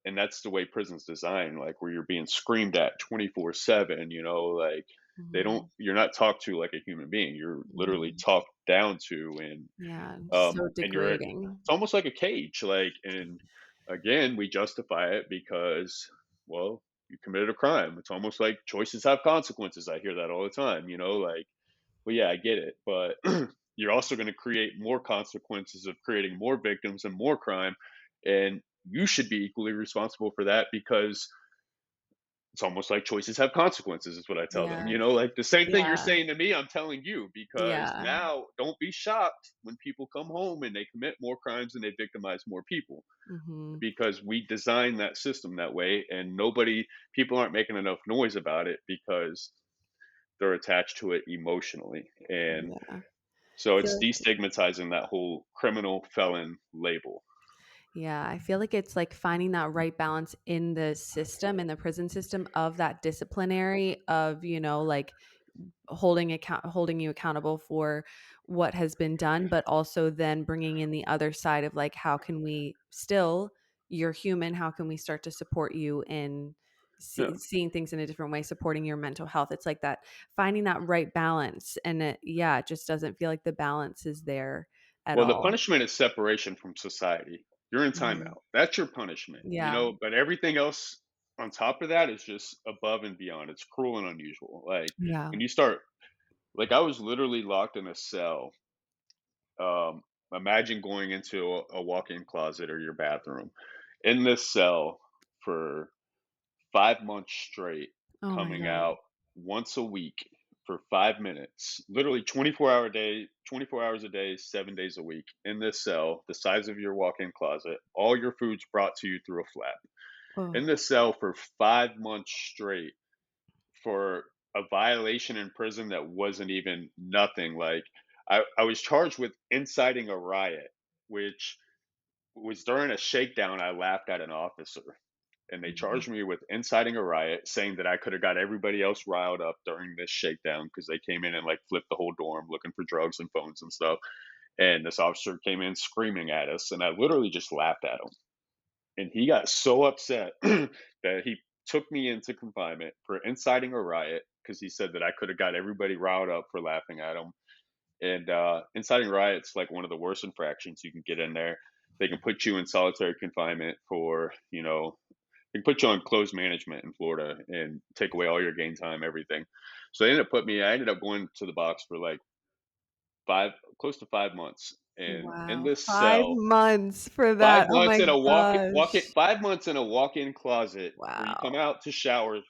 And that's the way prison's designed, like where you're being screamed at 24/7, like they don't Hmm. you're not talked to like a human being, you're literally Hmm. talked down to. And Yeah. So it's degrading. almost like a cage, like. And again, we justify it because, well, you committed a crime. It's almost like choices have consequences. I hear that all the time, like, well, yeah, I get it, but you're also going to create more consequences of creating more victims and more crime, and you should be equally responsible for that, because it's almost like choices have consequences, is what I tell them. Yeah. Like the same thing you're Yeah. saying to me, I'm telling you, because Yeah. now don't be shocked when people come home and they commit more crimes and they victimize more people, Hmm. because we designed that system that way, and people aren't making enough noise about it because they're attached to it emotionally. And Yeah. so Feel it's like destigmatizing that whole criminal felon label. Yeah, I feel like it's like finding that right balance in the system, in the prison system, of that disciplinary of, like holding you accountable for what has been done, but also then bringing in the other side of like, how can we still, you're human, how can we start to support you in Yeah. seeing things in a different way, supporting your mental health. It's like that, finding that right balance. And it just doesn't feel like the balance is there at Well, the all. punishment is separation from society. You're in Mhm. timeout. That's your punishment, Yeah. but everything else on top of that is just above and beyond. It's cruel and unusual. Like Yeah. when you start, like I was literally locked in a cell. Um, Imagine going into a walk-in closet or your bathroom in this cell for 5 months straight, Oh my coming god. out once a week for 5 minutes, literally 24 hours a day, 7 days a week in this cell, the size of your walk in closet, all your food's brought to you through a flap. In Oh. this cell for 5 months straight for a violation in prison that wasn't even nothing. Like, I was charged with inciting a riot, which was during a shakedown. I laughed at an officer, and they Mhm. charged me with inciting a riot, saying that I could have got everybody else riled up during this shakedown because they came in and like flipped the whole dorm looking for drugs and phones and stuff. And this officer came in screaming at us, and I literally just laughed at him. And he got so upset that he took me into confinement for inciting a riot because he said that I could have got everybody riled up for laughing at him. And inciting riots, like one of the worst infractions you can get in there. They can put you in solitary confinement for, they can put you on closed management in Florida and take away all your game time, everything. So I ended up going to the box for like close to 5 months. And in Wow. this 5 cell, months for five that. Oh months my in a walk it gosh. 5 months in a walk-in closet where you come Wow. out to shower.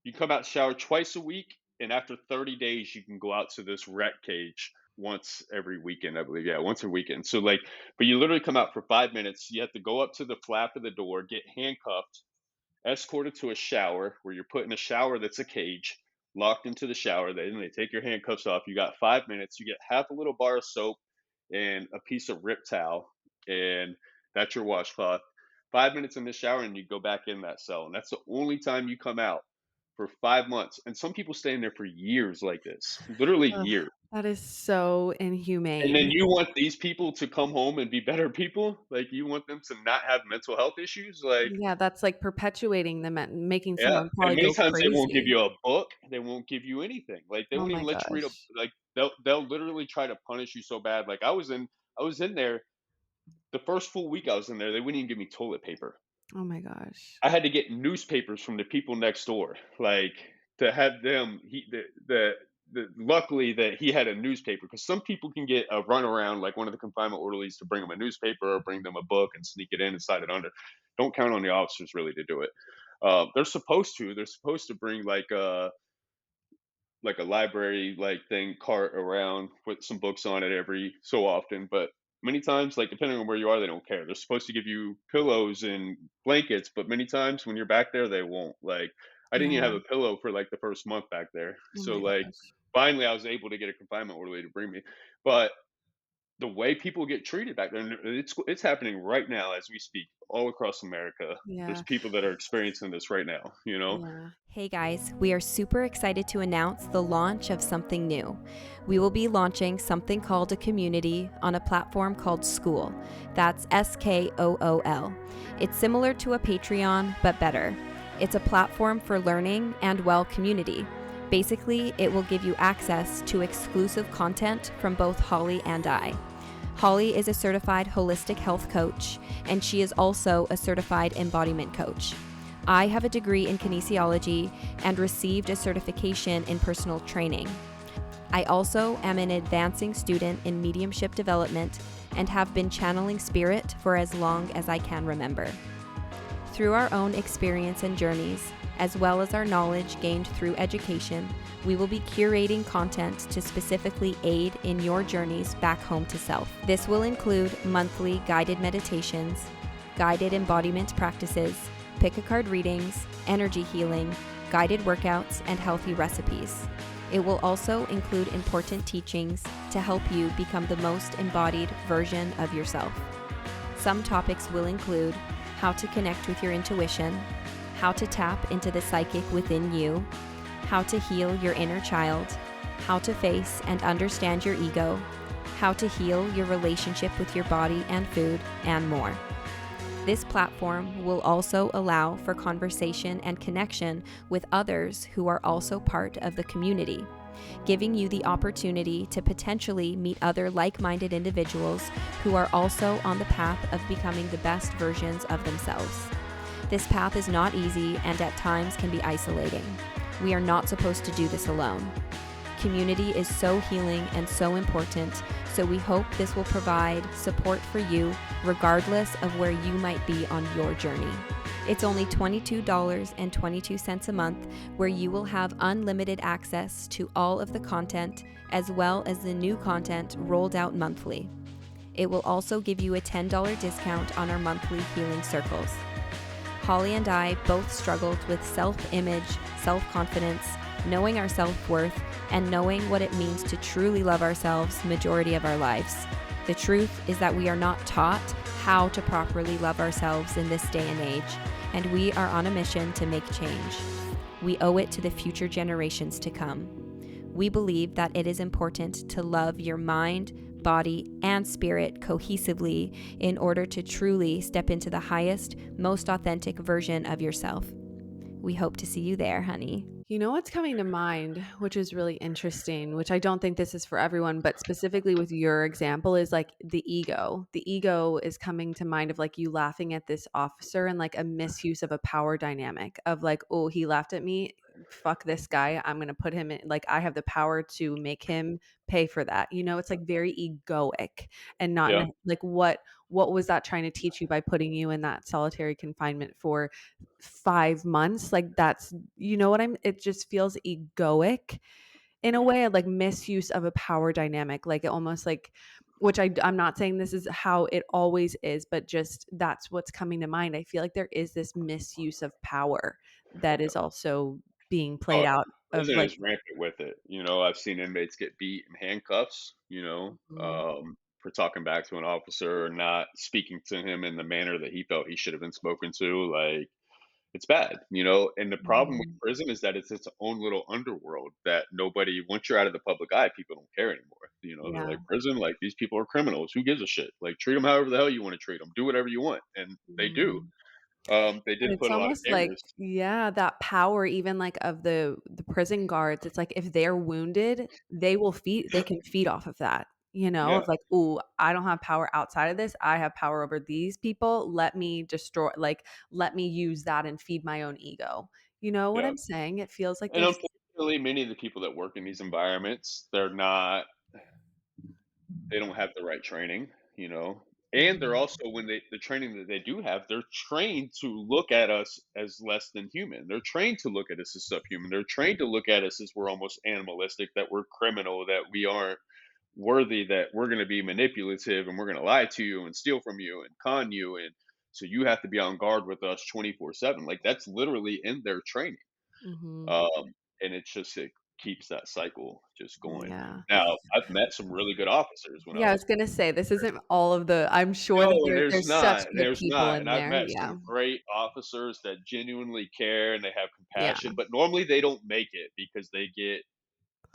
You come out to shower twice a week, and after 30 days, you can go out to this rec cage once every weekend, I believe. Yeah, once a weekend. So like, but you literally come out for 5 minutes. You have to go up to the flap of the door, get handcuffed, escorted to a shower where you're put in a shower that's a cage, locked into the shower. Then they take your handcuffs off. You got 5 minutes. You get half a little bar of soap and a piece of rip towel, and that's your washcloth. 5 minutes in the shower, and you go back in that cell, and that's the only time you come out for 5 months. And some people stay in there for years like this, literally Ugh, years. that is so And then inhumane. you want these people to come home and be better people? Like, you want them to not have mental health issues? Like, Yeah, that's like perpetuating them and making yeah, someone and probably many go times they won't give crazy. you a book, they won't give you anything. Like, they Oh won't my even let you read a gosh. like, they'll literally try to punish you so bad. Like, I was in there the first full week I was in there, they wouldn't even give me toilet paper. Oh my gosh. I had to get newspapers from the people next door, like, to have them luckily that he had a newspaper, because some people can get a runaround, like one of the confinement orderlies, to bring them a newspaper or bring them a book and sneak it in and slide it under. Don't count on the officers really to do it. They're supposed to bring like a library like thing cart around with some books on it every so often, but many times, like, depending on where you are, they don't care. They're supposed to give you pillows and blankets, but many times when you're back there, they won't. Like, I didn't even Yeah. have a pillow for like the first month back there. Oh So, my like, gosh. finally I was able to get a confinement orderly to bring me. But the way people get treated back there, and it's happening right now as we speak all across America. There's Yeah. people that are experiencing this right now, you know? Yeah. Hey guys, we are super excited to announce the launch of something new. We will be launching something called a community on a platform called School. That's SKOOL. It's similar to a Patreon, but better. It's a platform for learning and, well, community. Basically, it will give you access to exclusive content from both Holly and I. Holly is a certified holistic health coach, and she is also a certified embodiment coach. I have a degree in kinesiology and received a certification in personal training. I also am an advancing student in mediumship development and have been channeling spirit for as long as I can remember. Through our own experience and journeys, as well as our knowledge gained through education, we will be curating content to specifically aid in your journeys back home to self. This will include monthly guided meditations, guided embodiment practices, pick-a-card readings, energy healing, guided workouts, and healthy recipes. It will also include important teachings to help you become the most embodied version of yourself. Some topics will include how to connect with your intuition, how to tap into the psychic within you, how to heal your inner child, how to face and understand your ego, how to heal your relationship with your body and food, and more. This platform will also allow for conversation and connection with others who are also part of the community, giving you the opportunity to potentially meet other like-minded individuals who are also on the path of becoming the best versions of themselves. This path is not easy and at times can be isolating. We are not supposed to do this alone. Community is so healing and so important, so we hope this will provide support for you regardless of where you might be on your journey. It's only $22.22 a month, where you will have unlimited access to all of the content as well as the new content rolled out monthly. It will also give you a $10 discount on our monthly healing circles. Holly and I both struggled with self-image, self-confidence, knowing our self-worth, and knowing what it means to truly love ourselves majority of our lives. The truth is that we are not taught how to properly love ourselves in this day and age, and we are on a mission to make change. We owe it to the future generations to come. We believe that it is important to love your mind, body, and spirit cohesively in order to truly step into the highest, most authentic version of yourself. We hope to see you there, honey. You know what's coming to mind, which is really interesting, which I don't think this is for everyone, but specifically with your example, is like the ego. The ego is coming to mind of like you laughing at this officer and like a misuse of a power dynamic of like, oh, he laughed at me. Fuck this guy. I'm going to put him in, like, I have the power to make him pay for that. You know, it's like very egoic and not Yeah. like what was that trying to teach you by putting you in that solitary confinement for 5 months? Like that's, you know what it just feels egoic in a way, like misuse of a power dynamic, like it almost like which I'm not saying this is how it always is, but just that's what's coming to mind. I feel like there is this misuse of power that is also being played Oh, out of prison like is rampant with it. I've seen inmates get beat in handcuffs, mhm, for talking back to an officer or not speaking to him in the manner that he felt he should have been spoken to. Like, it's bad. And the problem with mhm, prison is that it's its own little underworld that nobody, once you're out of the public eye, people don't care anymore. They're yeah, like, prison, like, these people are criminals. Who gives a shit? Like, treat them however the hell you want to treat them. Do whatever you want. And they do. mhm. They And did it's put a lot of almost like, cameras. yeah, that power even like of the prison guards, it's like if they're wounded, they can feed off of that, Yeah. of like, "Ooh, I don't have power outside of this. I have power over these people. Let me destroy like let me use that and feed my own ego." You know what Yeah. I'm saying? It feels like And there's unfortunately, many of the people that work in these environments, they don't have the right training. And they're Mhm, also, when the training that they do have, they're trained to look at us as less than human. They're trained to look at us as subhuman. They're trained to look at us as we're almost animalistic, that we're criminal, that we aren't worthy, that we're going to be manipulative and we're going to lie to you and steal from you and con you. And so you have to be on guard with us 24/7. Like, that's literally in their training. mhm. Um, and it keeps that cycle just going. Yeah. Now, I've met some really good officers when I Yeah, I was was gonna say this isn't all of the I'm sure that No, there's there's such not, good there's people not, in and I've there. met Yeah. some great officers that genuinely care and they have Yeah. compassion, but normally they don't make it because they get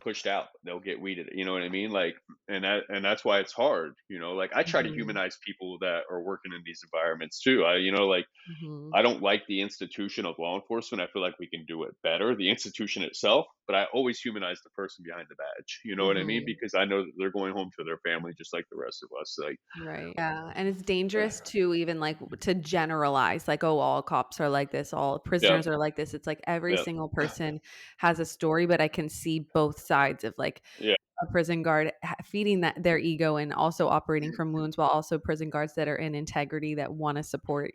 pushed out. They'll get weeded, you know what I mean? Like, and that's why it's hard. Like, I try to Mhm. humanize people that are working in these environments too. Like, Mhm. I don't like the institution of law enforcement. I feel like we can do it better, the institution itself, but I always humanize the person behind the badge. You know what I mean? Mhm. Because I know that they're going home to their family just like the rest of us. Like, Right. Yeah, and it's dangerous uh, to even, like, to generalize, like, "Oh, all cops are like this, all yeah, prisoners are like this." It's like every yeah, single person has a story, but I can see both sides of, like, yeah, a prison guard feeding that their ego and also operating from wounds, while also prison guards that are in integrity that wanna support.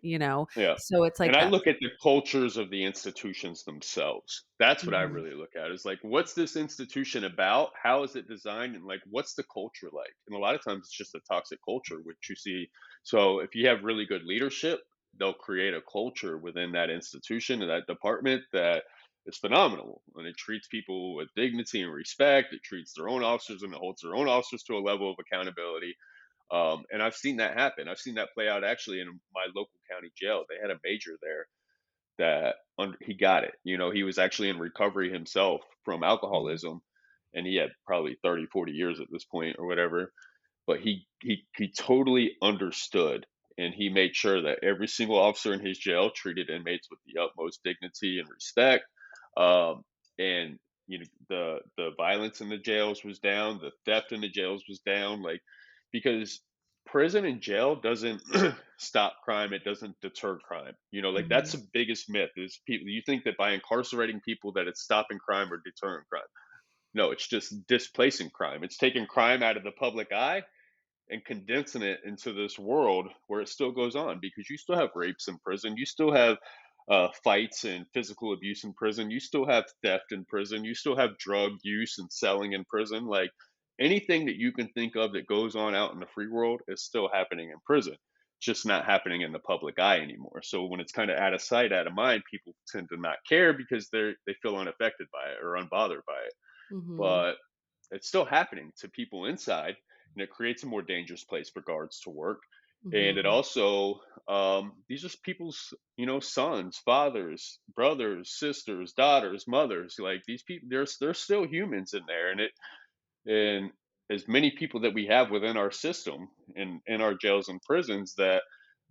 yeah. So it's And like I that. look at the cultures of the institutions themselves. That's what I Mhm. really look at, is like, what's this institution about? How is it designed? And like, what's the culture like? And a lot of times it's just a toxic culture, which you see. So if you have really good leadership, they'll create a culture within that institution and that department that is phenomenal. And it treats people with dignity and respect. It treats their own officers and it holds their own officers to a level of accountability. And I've seen that happen. I've seen that play out actually in my local county jail. They had a major there that he got it. He was actually in recovery himself from Mhm. alcoholism, and he had probably 30, 40 years at this point or whatever. But he totally understood, and he made sure that every single officer in his jail treated inmates with the utmost dignity and respect. Um, and the violence in the jails was down, the theft in the jails was down, like, because prison and jail doesn't stop crime, it doesn't deter crime. Like, that's Mhm. the biggest myth, is people, you think that by incarcerating people that it's stopping crime or deterring crime. No, it's just displacing crime. It's taking crime out of the public eye and condensing it into this world where it still goes on, because you still have rapes in prison, you still have fights and physical abuse in prison, you still have theft in prison, you still have drug use and selling in prison. Like, anything that you can think of that goes on out in the free world is still happening in prison. It's just not happening in the public eye anymore. So when it's kind of out of sight, out of mind, people tend to not care because they feel unaffected by it or unbothered by it. Mhm. But it's still happening to people inside, and it creates a more dangerous place for guards to work. And it Mhm. also, these are people's, sons, fathers, brothers, sisters, daughters, mothers. Like, these people, there's still humans in there, and as many people that we have within our system and in our jails and prisons, that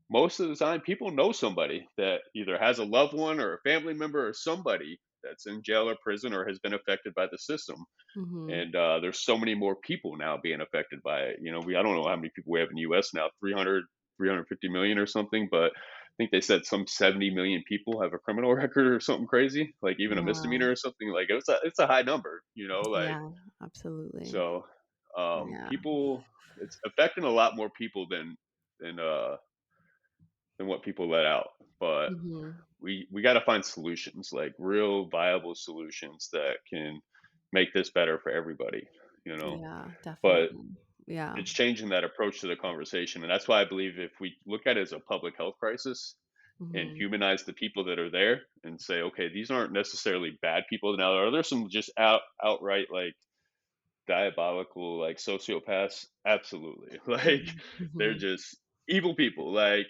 most of the time people know somebody that either has a loved one or a family member or somebody that's in jail or prison or has been affected by the system. Mhm. And there's so many more people now being affected by it. I don't know how many people we have in the U.S. now, 300, 350 million or something, but I think they said some 70 million people have a criminal record or something crazy, like even a Wow. misdemeanor or something. Like, it's a high number, like, Yeah, absolutely. so Yeah. people, it's affecting a lot more people than uh than what people let out. But Mhm. we got to find solutions, like real viable solutions that can make this better for everybody. you know Yeah, but definitely. Yeah. it's changing that approach to the conversation. And that's why I believe if we look at it as a public health crisis and Mhm. humanize the people that are there and say, okay, these aren't necessarily bad people. Now, are there some just outright like diabolical, like sociopaths? Absolutely. Like Mhm. they're Mhm. just evil people. Like,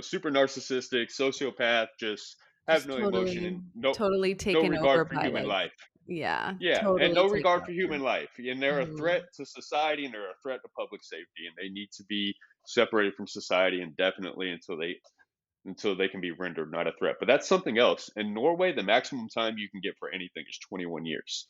super narcissistic, sociopath, just have Just no emotion totally and totally no taken regard over for by, human like, life. yeah, Yeah, and totally no taken regard for over. human life. And they're a threat Mhm. to society and they're a threat to public safety. And they need to be separated from society indefinitely until they can be rendered not a threat. But that's something else. In Norway, the maximum time you can get for anything is 21 years.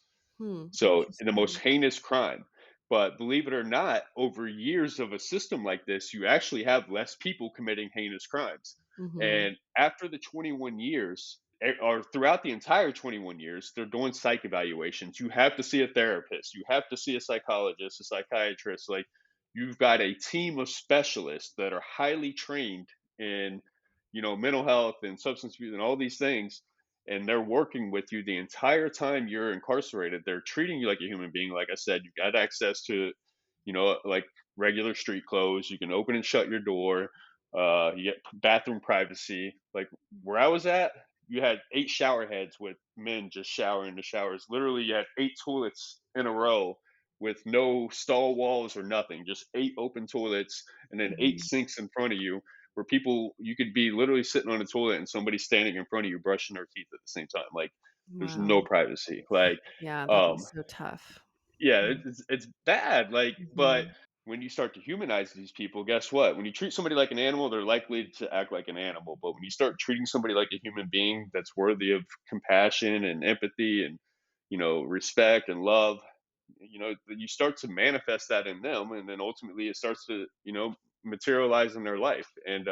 So the most Interesting. heinous crime. But believe it or not, over years of a system like this, you actually have less people committing heinous crimes. Mhm. And after the 21 years, or throughout the entire 21 years, they're doing psych evaluations. You have to see a therapist, you have to see a psychologist, a psychiatrist. Like you've got a team of specialists that are highly trained in, mental health and substance abuse and all these things, and they're working with you the entire time you're incarcerated. They're treating you like a human being. Like I said, you got access to, like regular street clothes. You can open and shut your door. You get bathroom privacy. Like where I was at, you had 8 shower heads with men just showering in the showers. Literally, you had 8 toilets in a row with no stall walls or nothing, just 8 open toilets, and then eight Mhm. sinks in front of you where people you could be literally sitting on a toilet and somebody standing in front of you brushing their teeth at the same time. Like there's no Wow. privacy. Like Yeah, that um is so tough. yeah, Mm. it's bad. Like, but Mhm. when you start to humanize these people, guess what? When you treat somebody like an animal, they're likely to act like an animal. But when you start treating somebody like a human being that's worthy of compassion and empathy and respect and love, you start to manifest that in them, and then ultimately it starts to materialize in their life. And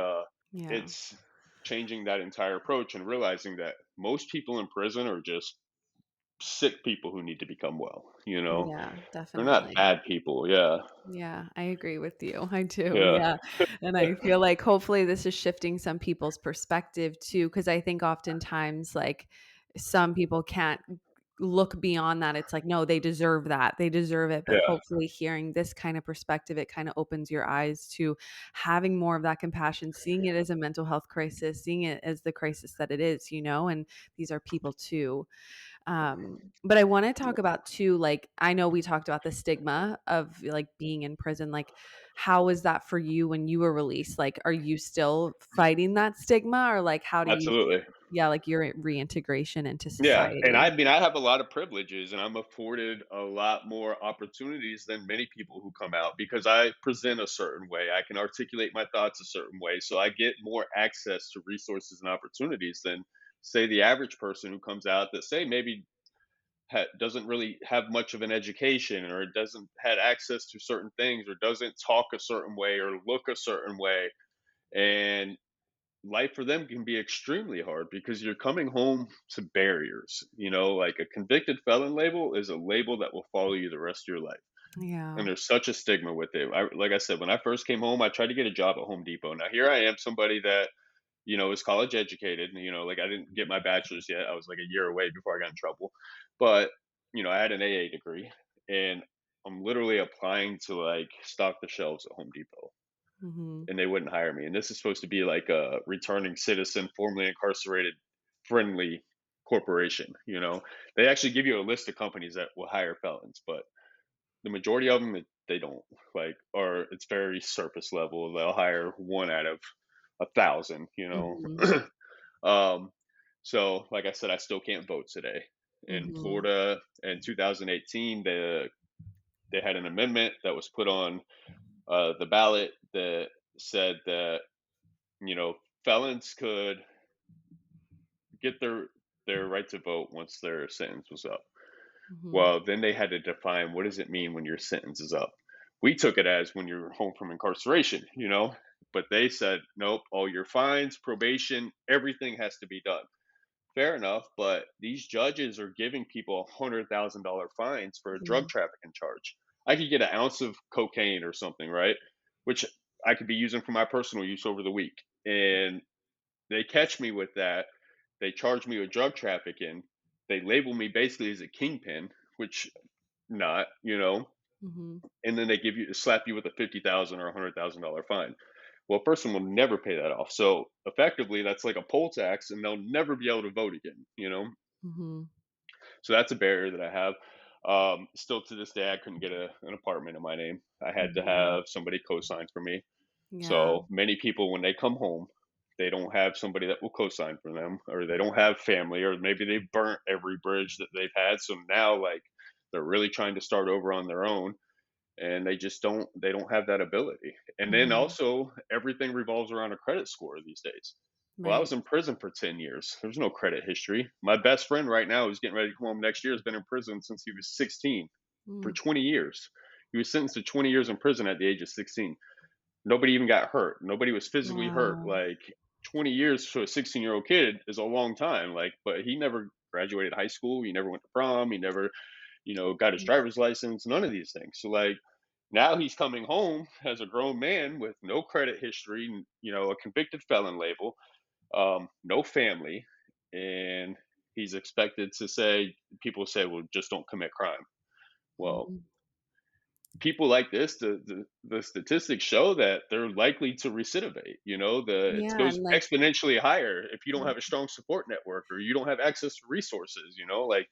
Yeah. it's changing that entire approach and realizing that most people in prison are just sick people who need to become well. Yeah, They're not definitely. bad people. Yeah. Yeah, I agree with you. I do. Yeah. Yeah. And I feel like hopefully this is shifting some people's perspective too, because I think oftentimes like some people can't look beyond that. It's like, no, they deserve that. They deserve it. But Yeah. hopefully hearing this kind of perspective, it kind of opens your eyes to having more of that compassion, seeing it as a mental health crisis, seeing it as the crisis that it is, and these are people too. But I want to talk about too, like, I know we talked about the stigma of like being in prison. Like, how was that for you when you were released? Like, are you still fighting that stigma, or like, how do you, Absolutely. yeah, like your reintegration into Yeah, and society? I mean, I have a lot of privileges, and I'm afforded a lot more opportunities than many people who come out because I present a certain way. I can articulate my thoughts a certain way, so I get more access to resources and opportunities than, say, the average person who comes out that say maybe doesn't really have much of an education or doesn't had access to certain things or doesn't talk a certain way or look a certain way, and life for them can be extremely hard because you're coming home to barriers. Like a convicted felon label is a label that will follow you the rest of your life. Yeah. And there's such a stigma with it. Like I said, when I first came home, I tried to get a job at Home Depot. Now, here I am, somebody that, is college educated. Like I didn't get my bachelor's yet. I was like a year away before I got in trouble. But, I had an AA degree and I'm literally applying to like stock the shelves at Home Depot Hmm. and they wouldn't hire me. And this is supposed to be like a returning citizen, formerly incarcerated, friendly corporation. They actually give you a list of companies that will hire felons, but the majority of them they don't like, or it's very surface level. They'll hire one out of 1,000. Hmm. um, so like I said, I still can't vote today. In Hmm. Florida in 2018, they had an amendment that was put on the ballot that said that felons could get their right to vote once their sentence was up. Hmm. Well, then they had to define what does it mean when your sentence is up. We took it as when you're home from incarceration, but they said nope, all your fines, probation, everything has to be done. Fair enough, but these judges are giving people $100,000 fines for a drug Hmm. trafficking charge. I could get an ounce of cocaine or something, right? Which I could be using for my personal use over the week. And they catch me with that. They charge me with drug trafficking. They label me basically as a kingpin, which not. Mhm. and then they slap you with a 50,000 or $100,000 fine. Well, a person will never pay that off. So effectively, that's like a poll tax, and they'll never be able to vote again. Mhm. So that's a barrier that I have. Still to this day, I couldn't get an apartment in my name. I had to Mhm. have somebody co-sign for me. Yeah. So many people, when they come home, they don't have somebody that will co-sign for them, or they don't have family, or maybe they burnt every bridge that they've had. So now, like, they're really trying to start over on their own, and they don't have that ability. And then Mhm. also, everything revolves around a credit score these days. Well, I Right. was in prison for 10 years. There's no credit history. My best friend right now, who's getting ready to come home next year, has been in prison since he was 16 for Mm. 20 years. He was sentenced to 20 years in prison at the age of 16. Nobody even got hurt. Nobody was physically hurt. Wow. Like, 20 years for a 16-year-old kid is a long time. Like, but he never graduated high school. He never went to prom. He never, got his Mm. driver's license. None of these things. So, like, now he's coming home as a grown man with no credit history, a convicted felon label, no family, and he's expected to say, people say, well, just don't commit crime. Well, Mhm. people like this, the statistics show that they're likely to recidivate. It Yeah, goes and like exponentially higher if you don't have a strong support network, or you don't have access to resources. Like,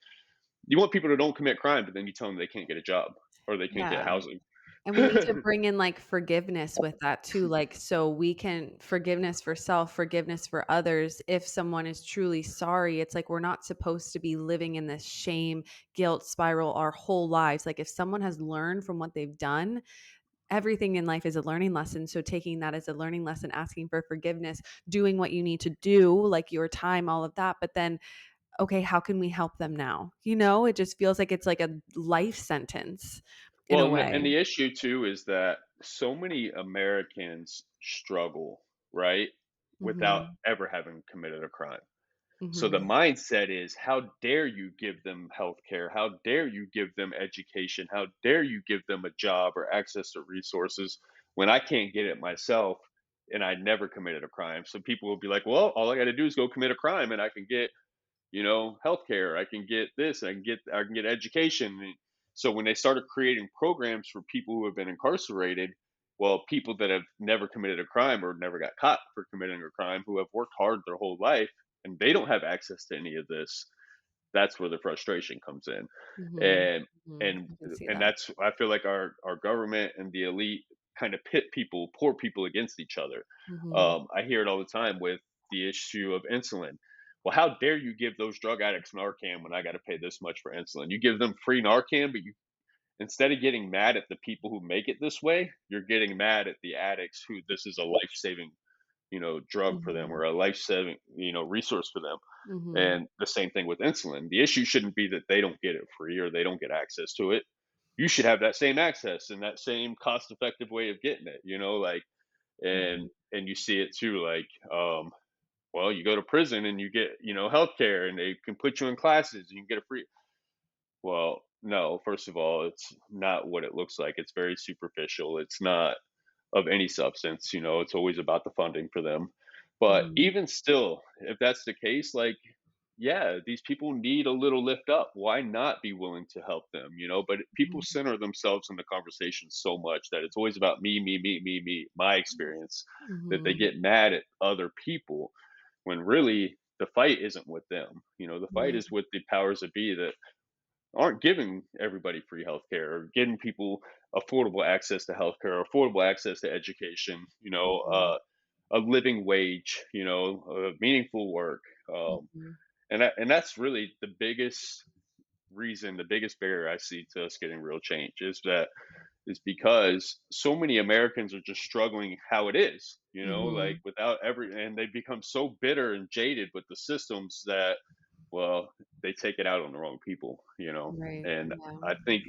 you want people to don't commit crime, but then you tell them they can't get a job or they can't get yeah. housing. And we need to bring in like forgiveness with that too. Like, so we can forgiveness for self, forgiveness for others. If someone is truly sorry, it's like we're not supposed to be living in this shame, guilt spiral our whole lives. Like, if someone has learned from what they've done, everything in life is a learning lesson. So, taking that as a learning lesson, asking for forgiveness, doing what you need to do, like your time, all of that. But then, okay, how can we help them now? It just feels like it's like a life sentence in Well, a and way. the issue too is that so many Americans struggle, right, without Mhm. ever having committed a crime. So the Mhm. mindset is, how dare you give them health care? How dare you give them education? How dare you give them a job or access to resources when I can't get it myself and I never committed a crime? So people will be like, well, all I got to do is go commit a crime and I can get, healthcare. I can get this. I can get education. So when they started creating programs for people who have been incarcerated, well, people that have never committed a crime or never got caught for committing a crime, who have worked hard their whole life, and they don't have access to any of this, that's where the frustration comes in. Mhm. and Mhm. and I can see and that. that's, I feel like, our government and the elite kind of pit poor people against each other. Mhm. I hear it all the time with the issue of insulin. Well, how dare you give those drug addicts Narcan when I got to pay this much for insulin? You give them free Narcan, but you, instead of getting mad at the people who make it this way, you're getting mad at the addicts who this is a life saving, drug for them, Mhm. or a life saving, resource for them. Mhm. And the same thing with insulin. The issue shouldn't be that they don't get it free or they don't get access to it. You should have that same access and that same cost effective way of getting it, like, Mhm. and you see it too, like, well, you go to prison and you get, healthcare, and they can put you in classes and you can get a free. Well, no, first of all, it's not what it looks like. It's very superficial. It's not of any substance. It's always about the funding for them. But Mhm. even still, if that's the case, like, yeah, these people need a little lift up. Why not be willing to help them? But people Mhm. center themselves in the conversation so much that it's always about me, me, me, me, me, my experience, that they Mhm. get mad at other people, when really the fight isn't with them. The fight Mhm. is with the powers that be, that aren't giving everybody free healthcare, or getting people affordable access to healthcare, affordable access to education, Mhm. a living wage, meaningful work. Mhm. And that's really the biggest reason, the biggest barrier I see to us getting real change, is because so many Americans are just struggling how it is, like, Mhm. without and they become so bitter and jaded with the systems that, well, they take it out on the wrong people, Right. and Yeah. I think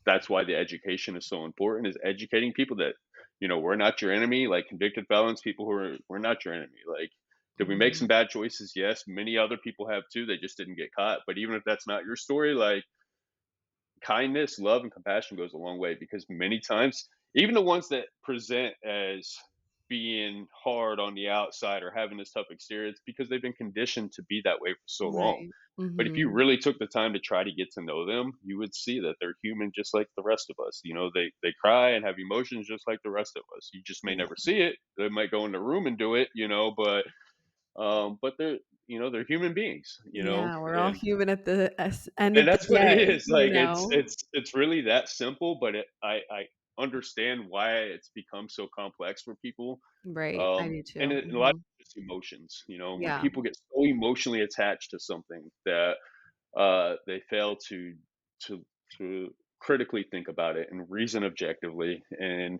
that's why the education is so important, is educating people that, we're not your enemy, like convicted felons, people who are, we're not your enemy. Like, did we make Mhm. some bad choices? Yes, many other people have too. They just didn't get caught. But even if that's not your story, like, kindness, love, and compassion goes a long way, because many times, even the ones that present as being hard on the outside or having this tough exterior. It's because they've been conditioned to be that way for so long. Right. But if you Mhm. really took the time to try to get to know them, you would see that they're human just like the rest of us. They cry and have emotions just like the rest of us. You just may Yeah. never see it. They might go in the room and do it, but they're human beings, Yeah, we're all and human at the end and of the that's what it day, is. you Like it's know? it's it's really that simple, but I understand why it's become so complex for people. Right. I do And too. a lot of Mhm. it's emotions. When Yeah. people get so emotionally attached to something that they fail to to critically think about it and reason objectively and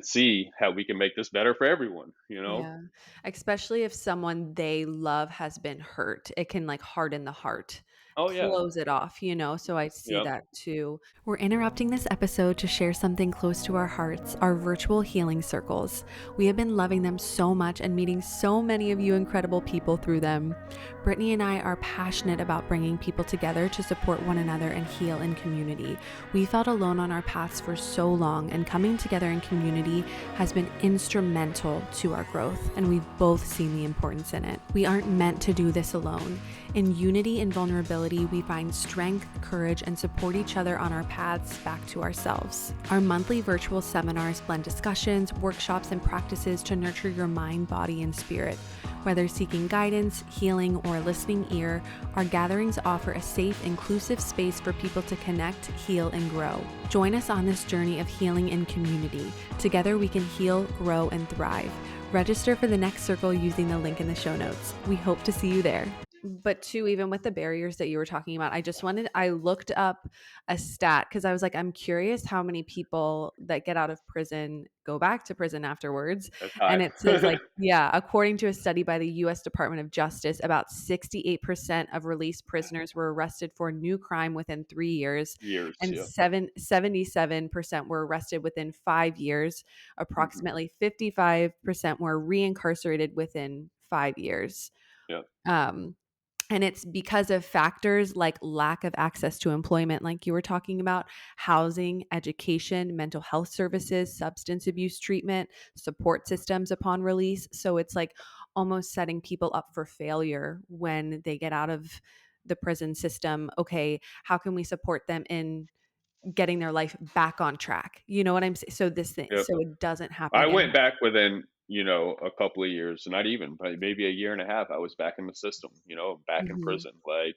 see how we can make this better for everyone. Yeah. Especially if someone they love has been hurt, it can like harden the heart, Oh yeah. close it off, you know? So I see Yep. that too. We're interrupting this episode to share something close to our hearts, our virtual healing circles. We have been loving them so much and meeting so many of you incredible people through them. Brittany and I are passionate about bringing people together to support one another and heal in community. We felt alone on our paths for so long, and coming together in community has been instrumental to our growth, and we've both seen the importance in it. We aren't meant to do this alone. In unity and vulnerability, we find strength, courage, and support each other on our paths back to ourselves. Our monthly virtual seminars blend discussions, workshops, and practices to nurture your mind, body, and spirit. Whether seeking guidance, healing, or a listening ear, our gatherings offer a safe, inclusive space for people to connect, heal, and grow. Join us on this journey of healing in community. Together we can heal, grow, and thrive. Register for the next circle using the link in the show notes. We hope to see you there. But too, even with the barriers that you were talking about, I looked up a stat because I was like, I'm curious how many people that get out of prison go back to prison afterwards. That's And high. it says, like, yeah, according to a study by the US Department of Justice, about 68% of released prisoners were arrested for a new crime within 3 years, Years. and Yeah. 77% were arrested within 5 years. Hmm. Approximately 55% were reincarcerated within 5 years. Yeah. Um, and it's because of factors like lack of access to employment, like you were talking about, housing, education, mental health services, substance abuse treatment, support systems upon release. So it's like almost setting people up for failure when they get out of the prison system. Okay, how can we support them in getting their life back on track? You know what I'm saying? So this thing, Yep. so it doesn't happen I again. went back within, a couple of years, not even, but maybe a year and a half. I was back in the system, back in Hmm. prison. Like,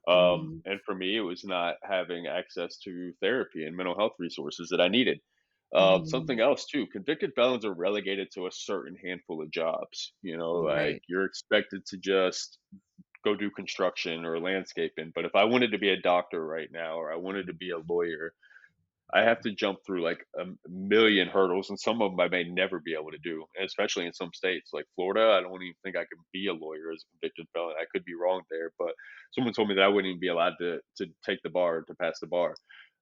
Hmm. and for me, it was not having access to therapy and mental health resources that I needed. Hmm. Something else too, convicted felons are relegated to a certain handful of jobs. Like Right. you're expected to just go do construction or landscaping. But if I wanted to be a doctor right now, or I wanted to be a lawyer, I have to jump through like a million hurdles, and some of them I may never be able to do. And especially in some states like Florida, I don't even think I can be a lawyer as a convicted felon. I could be wrong there, but someone told me that I wouldn't even be allowed to take the bar to pass the bar.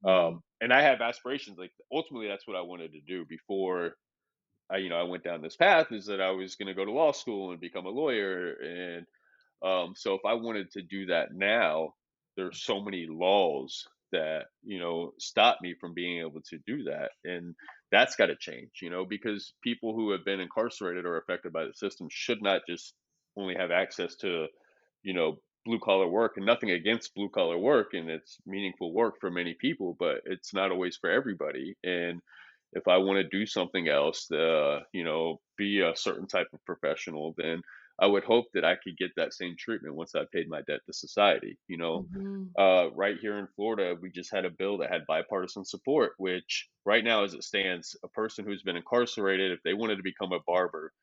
Hmm. And I have aspirations. Like ultimately, that's what I wanted to do before I went down this path. Is that I was going to go to law school and become a lawyer, and so if I wanted to do that now, there's so many laws that stop me from being able to do that, and that's got to change. Because people who have been incarcerated or affected by the system should not just only have access to blue collar work, and nothing against blue collar work, and it's meaningful work for many people, but it's not always for everybody. And if I want to do something else, be a certain type of professional, then I would hope that I could get that same treatment once I paid my debt to society. Hmm. Right here in Florida, we just had a bill that had bipartisan support, which right now, as it stands, a person who's been incarcerated, if they wanted to become a barber,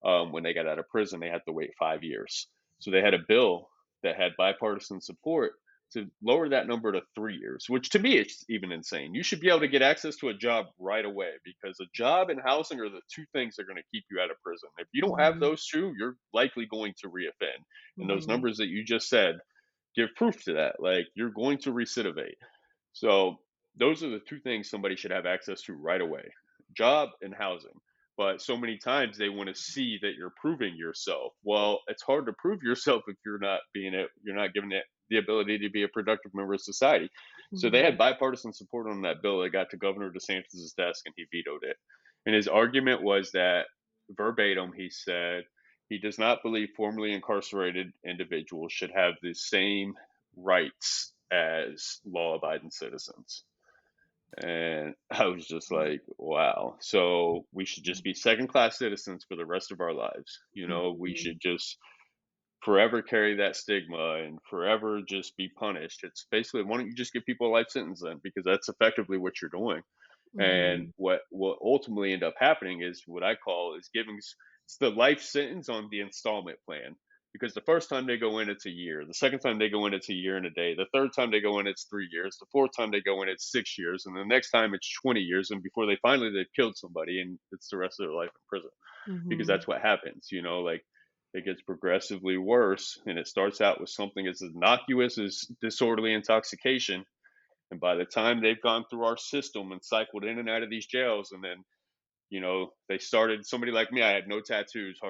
when they got out of prison, they had to wait 5 years. So they had a bill that had bipartisan support to lower that number to 3 years, which to me is even insane. You should be able to get access to a job right away, because a job and housing are the two things that are going to keep you out of prison. If you don't have Hmm. those two, you're likely going to reoffend. And those Hmm. numbers that you just said give proof to that. Like you're going to recidivate. So those are the two things somebody should have access to right away: job and housing. But so many times they want to see that you're proving yourself. Well, it's hard to prove yourself if you're not given it the ability to be a productive member of society. So they had Hmm. bipartisan support on that bill that got to Governor DeSantis' desk, and he vetoed it. And his argument was that verbatim, he said he does not believe formerly incarcerated individuals should have the same rights as law abiding citizens. And I was just like, wow. So we should just be second class citizens for the rest of our lives. We Mhm. should just forever carry that stigma and forever just be punished. It's basically, why don't you just give people a life sentence then? Because that's effectively what you're doing. And Mhm. what ultimately end up happening is what I call is it's the life sentence on the installment plan. Because the first time they go in, it's a year. The second time they go in, it's a year and a day. The third time they go in, it's 3 years. The fourth time they go in, it's 6 years. And the next time, it's 20 years. And before they've killed somebody, and it's the rest of their life in prison. Because Mhm. that's what happens. Like it gets progressively worse, and it starts out with something as innocuous as disorderly intoxication, and by the time they've gone through our system and cycled in and out of these jails, and then, they started somebody like me, I had no tattoos,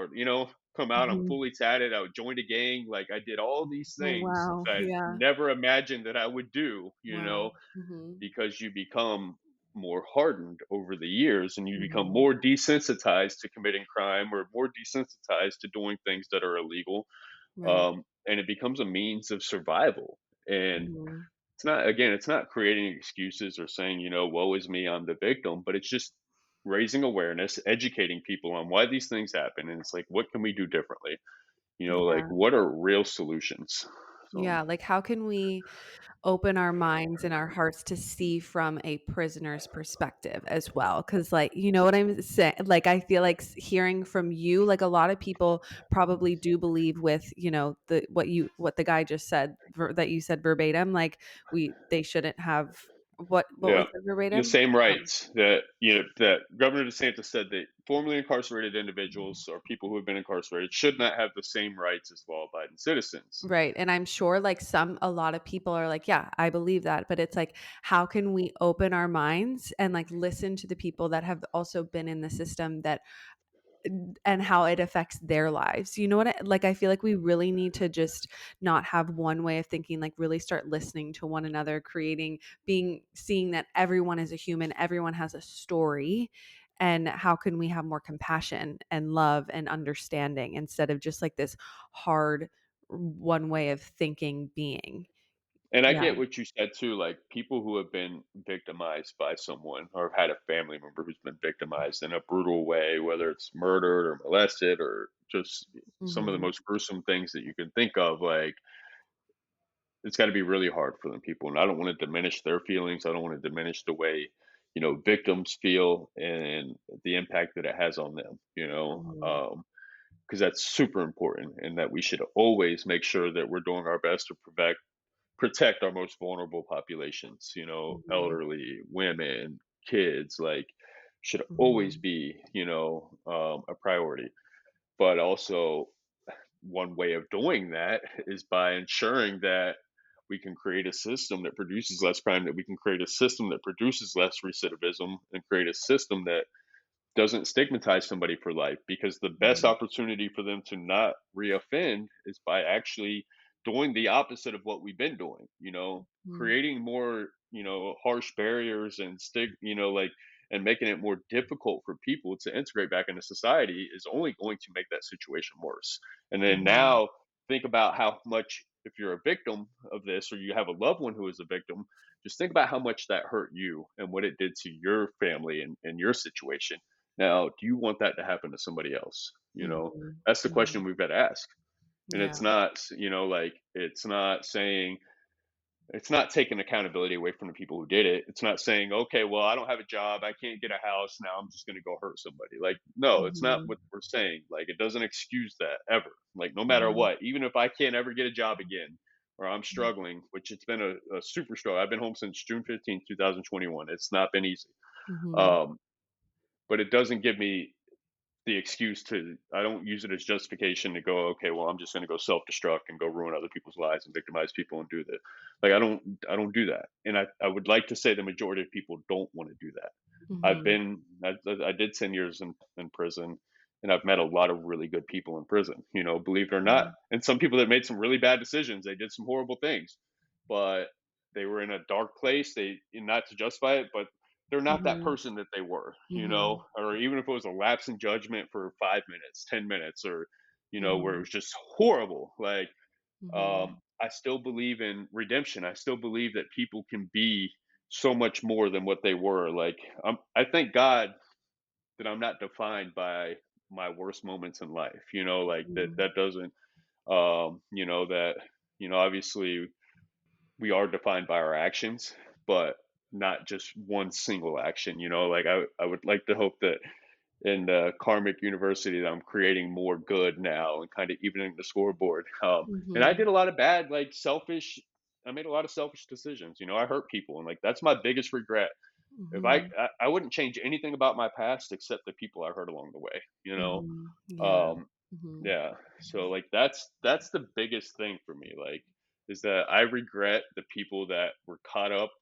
come out, I'm Mhm. fully tatted, I would join a gang, like I did all these Oh, things wow. that I Yeah. never imagined that I would do, Wow. Mhm. because you become more hardened over the years and you become Mhm. more desensitized to committing crime or more desensitized to doing things that are illegal. Right. And it becomes a means of survival. And Mhm. it's not creating excuses or saying, woe is me, I'm the victim, but it's just raising awareness, educating people on why these things happen. And it's like, what can we do differently? Like, Yeah. what are real solutions? So, Yeah, like, how can we open our minds and our hearts to see from a prisoner's perspective as well? Because, like, you know what I'm saying? Like, I feel like hearing from you, like, a lot of people probably do believe with, what the guy just said, that you said verbatim, like, they shouldn't have, what yeah, was the the verbatim? same rights that Governor DeSantis said that formerly incarcerated individuals or people who have been incarcerated should not have the same rights as law-abiding citizens. Right, and I'm sure, like, a lot of people are like, "Yeah, I believe that," but it's like, how can we open our minds and, like, listen to the people that have also been in the system, and how it affects their lives. You know what like, I feel like we really need to just not have one way of thinking, like, really start listening to one another, seeing that everyone is a human, everyone has a story, and how can we have more compassion and love and understanding instead of just like this hard one way of thinking being. And I Yeah. get what you said too, like people who have been victimized by someone or have had a family member who's been victimized in a brutal way, whether it's murdered or molested or just some of the Mhm. most gruesome things that you can think of, like it's got to be really hard for them people. And I don't want to diminish their feelings. I don't want to diminish the way, victims feel and the impact that it has on them, Mhm. because that's super important and that we should always make sure that we're doing our best to protect our most vulnerable populations, Mhm. elderly, women, kids, like should always Mhm. be, a priority. But also one way of doing that is by ensuring that we can create a system that produces less crime, that we can create a system that produces less recidivism and create a system that doesn't stigmatize somebody for life, because the best Mhm. opportunity for them to not reoffend is by actually doing the opposite of what we've been doing, Mhm. creating more, harsh barriers and like, and making it more difficult for people to integrate back into society is only going to make that situation worse. And then Mhm. now think about how much, if you're a victim of this or you have a loved one who is a victim, just think about how much that hurt you and what it did to your family and your situation. Now, do you want that to happen to somebody else? Mhm. That's the question Mhm. we've got to ask. And Yeah. it's not, like, it's not taking accountability away from the people who did it. It's not saying, okay, well, I don't have a job. I can't get a house. Now I'm just going to go hurt somebody. Like, no, it's not Mhm. what we're saying. Like, it doesn't excuse that ever. Like, no matter Mhm. what, even if I can't ever get a job again or I'm Mhm. struggling, which it's been a super struggle. I've been home since June 15th, 2021. It's not been easy. Mhm. Um, but it doesn't give me the excuse to, I don't use it as justification to go, okay, well, I'm just going to go self-destruct and go ruin other people's lives and victimize people and do that. Like, I don't do that. And I would like to say the majority of people don't want to do that. Mhm. I did 10 years in prison, and I've met a lot of really good people in prison, believe it or not. Mhm. And some people that made some really bad decisions, they did some horrible things, but they were in a dark place. Not to justify it, but they're not that Mhm. person that they were, Mhm. or even if it was a lapse in judgment for 5 minutes, 10 minutes, or, where it Mhm. was just horrible. Like, Mhm. I still believe in redemption. I still believe that people can be so much more than what they were. Like, I thank God that I'm not defined by my worst moments in life, like Mhm. that doesn't, that, obviously we are defined by our actions, but not just one single action, like I would like to hope that in the karmic university that I'm creating more good now and kind of evening the scoreboard. And I Mhm. did a lot of bad, like selfish, I made a lot of selfish decisions. I hurt people, and like that's my biggest regret. If Mhm. I wouldn't change anything about my past except the people I hurt along the way, Mhm. Yeah. um, Mhm. yeah. So like that's the biggest thing for me. Like, is that I regret the people that were caught up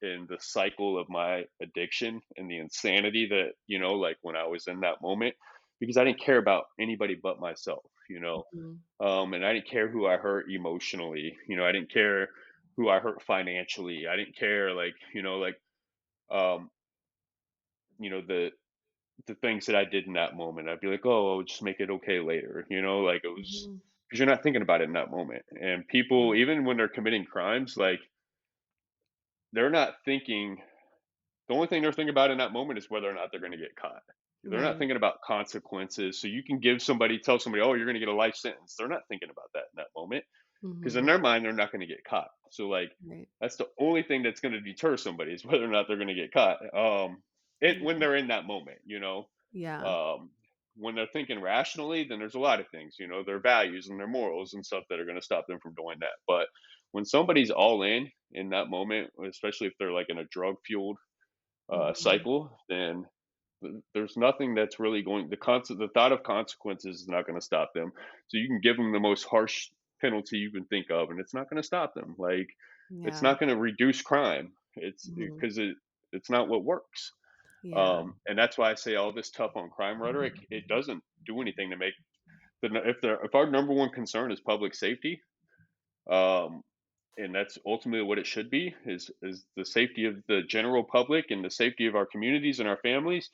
in the cycle of my addiction and the insanity that, like when I was in that moment, because I didn't care about anybody but myself, Mhm. and I didn't care who I hurt emotionally, I didn't care who I hurt financially. I didn't care like, um, the things that I did in that moment. I'd be like, oh, I'll just make it okay later, like it was Mhm. because you're not thinking about it in that moment. And people, even when they're committing crimes, like they're not thinking, the only thing they're thinking about in that moment is whether or not they're going to get caught. They're not Right. thinking about consequences. So you can tell somebody, oh, you're going to get a life sentence. They're not thinking about that in that moment because in Mhm. their mind, they're not going to get caught. So, like, Right. that's the only thing that's going to deter somebody is whether or not they're going to get caught. When Yeah. they're in that moment, Yeah. Um, when they're thinking rationally, then there's a lot of things, their values and their morals and stuff that are going to stop them from doing that. But when somebody's all in that moment, especially if they're like in a drug fueled Mhm. cycle, then there's nothing that's really the thought of consequences is not going to stop them. So you can give them the most harsh penalty you can think of, and it's not going to stop them. Like, it's Yeah. not going to reduce crime. It's Mhm. because it's not what works. Yeah. And that's why I say all this tough on crime rhetoric. It doesn't do anything to make if our number one concern is public safety, um, and that's ultimately what it should be is the safety of the general public and the safety of our communities and our families.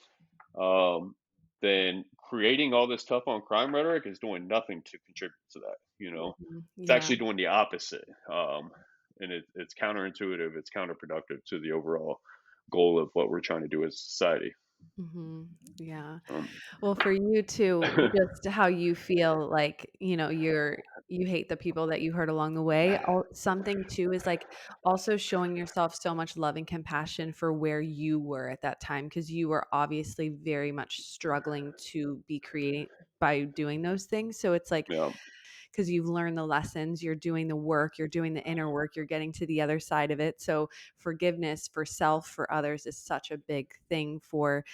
Um, then creating all this tough on crime rhetoric is doing nothing to contribute to that. Mhm. It's Yeah. actually doing the opposite. And it's counterintuitive. It's counterproductive to the overall goal of what we're trying to do as a society. Mhm. Yeah. Um, Well, for you too, just how you feel like, you hate the people that you hurt along the way. Something too is like also showing yourself so much love and compassion for where you were at that time because you were obviously very much struggling to be creating by doing those things. So it's like yeah, because you've learned the lessons, you're doing the work, you're doing the inner work, you're getting to the other side of it. So forgiveness for self, for others is such a big thing for,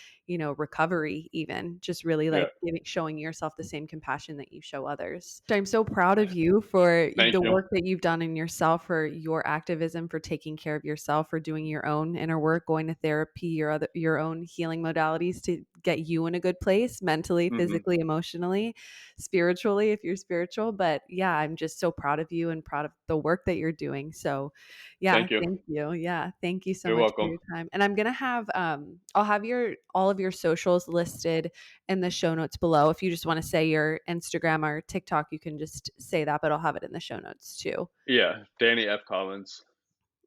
recovery, even just really yeah. like showing yourself the same compassion that you show others. I'm so proud of you for Thank the you. work that you've done in yourself, for your activism, for taking care of yourself, for doing your own inner work, going to therapy, your own healing modalities to get you in a good place mentally, Hmm. physically, emotionally, spiritually, if you're spiritual. But yeah, I'm just so proud of you and proud of the work that you're doing. So yeah, Thank you. thank you. Yeah, thank you so You're much for welcome. your time. And I'm gonna have I'll have your all of your socials listed in the show notes below. If you just want to say your Instagram or TikTok, you can just say that, but I'll have it in the show notes too. Yeah, Danny F. Collins.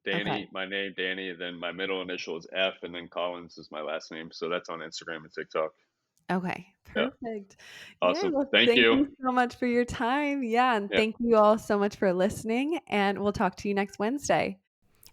Okay. Danny, my name, Danny, and then my middle initial is F, and then Collins is my last name. So that's on Instagram and TikTok. Okay. Yeah, Perfect. Yeah. awesome. Well, Thank thank you. you so much for your time. Yeah. And Yeah, thank you all so much for listening. And we'll talk to you next Wednesday.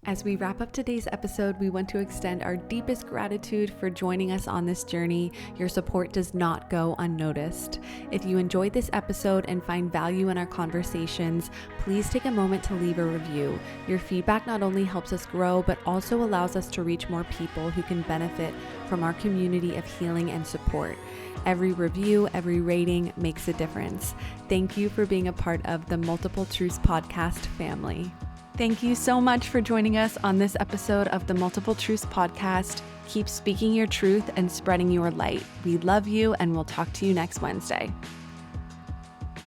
As we wrap up today's episode, we want to extend our deepest gratitude for joining us on this journey. Your support does not go unnoticed. If you enjoyed this episode and find value in our conversations, please take a moment to leave a review. Your feedback not only helps us grow, but also allows us to reach more people who can benefit from our community of healing and support. Every review, every rating makes a difference. Thank you for being a part of the Multiple Truths podcast family. Thank you so much for joining us on this episode of the Multiple Truths podcast. Keep speaking your truth and spreading your light. We love you, and we'll talk to you next Wednesday.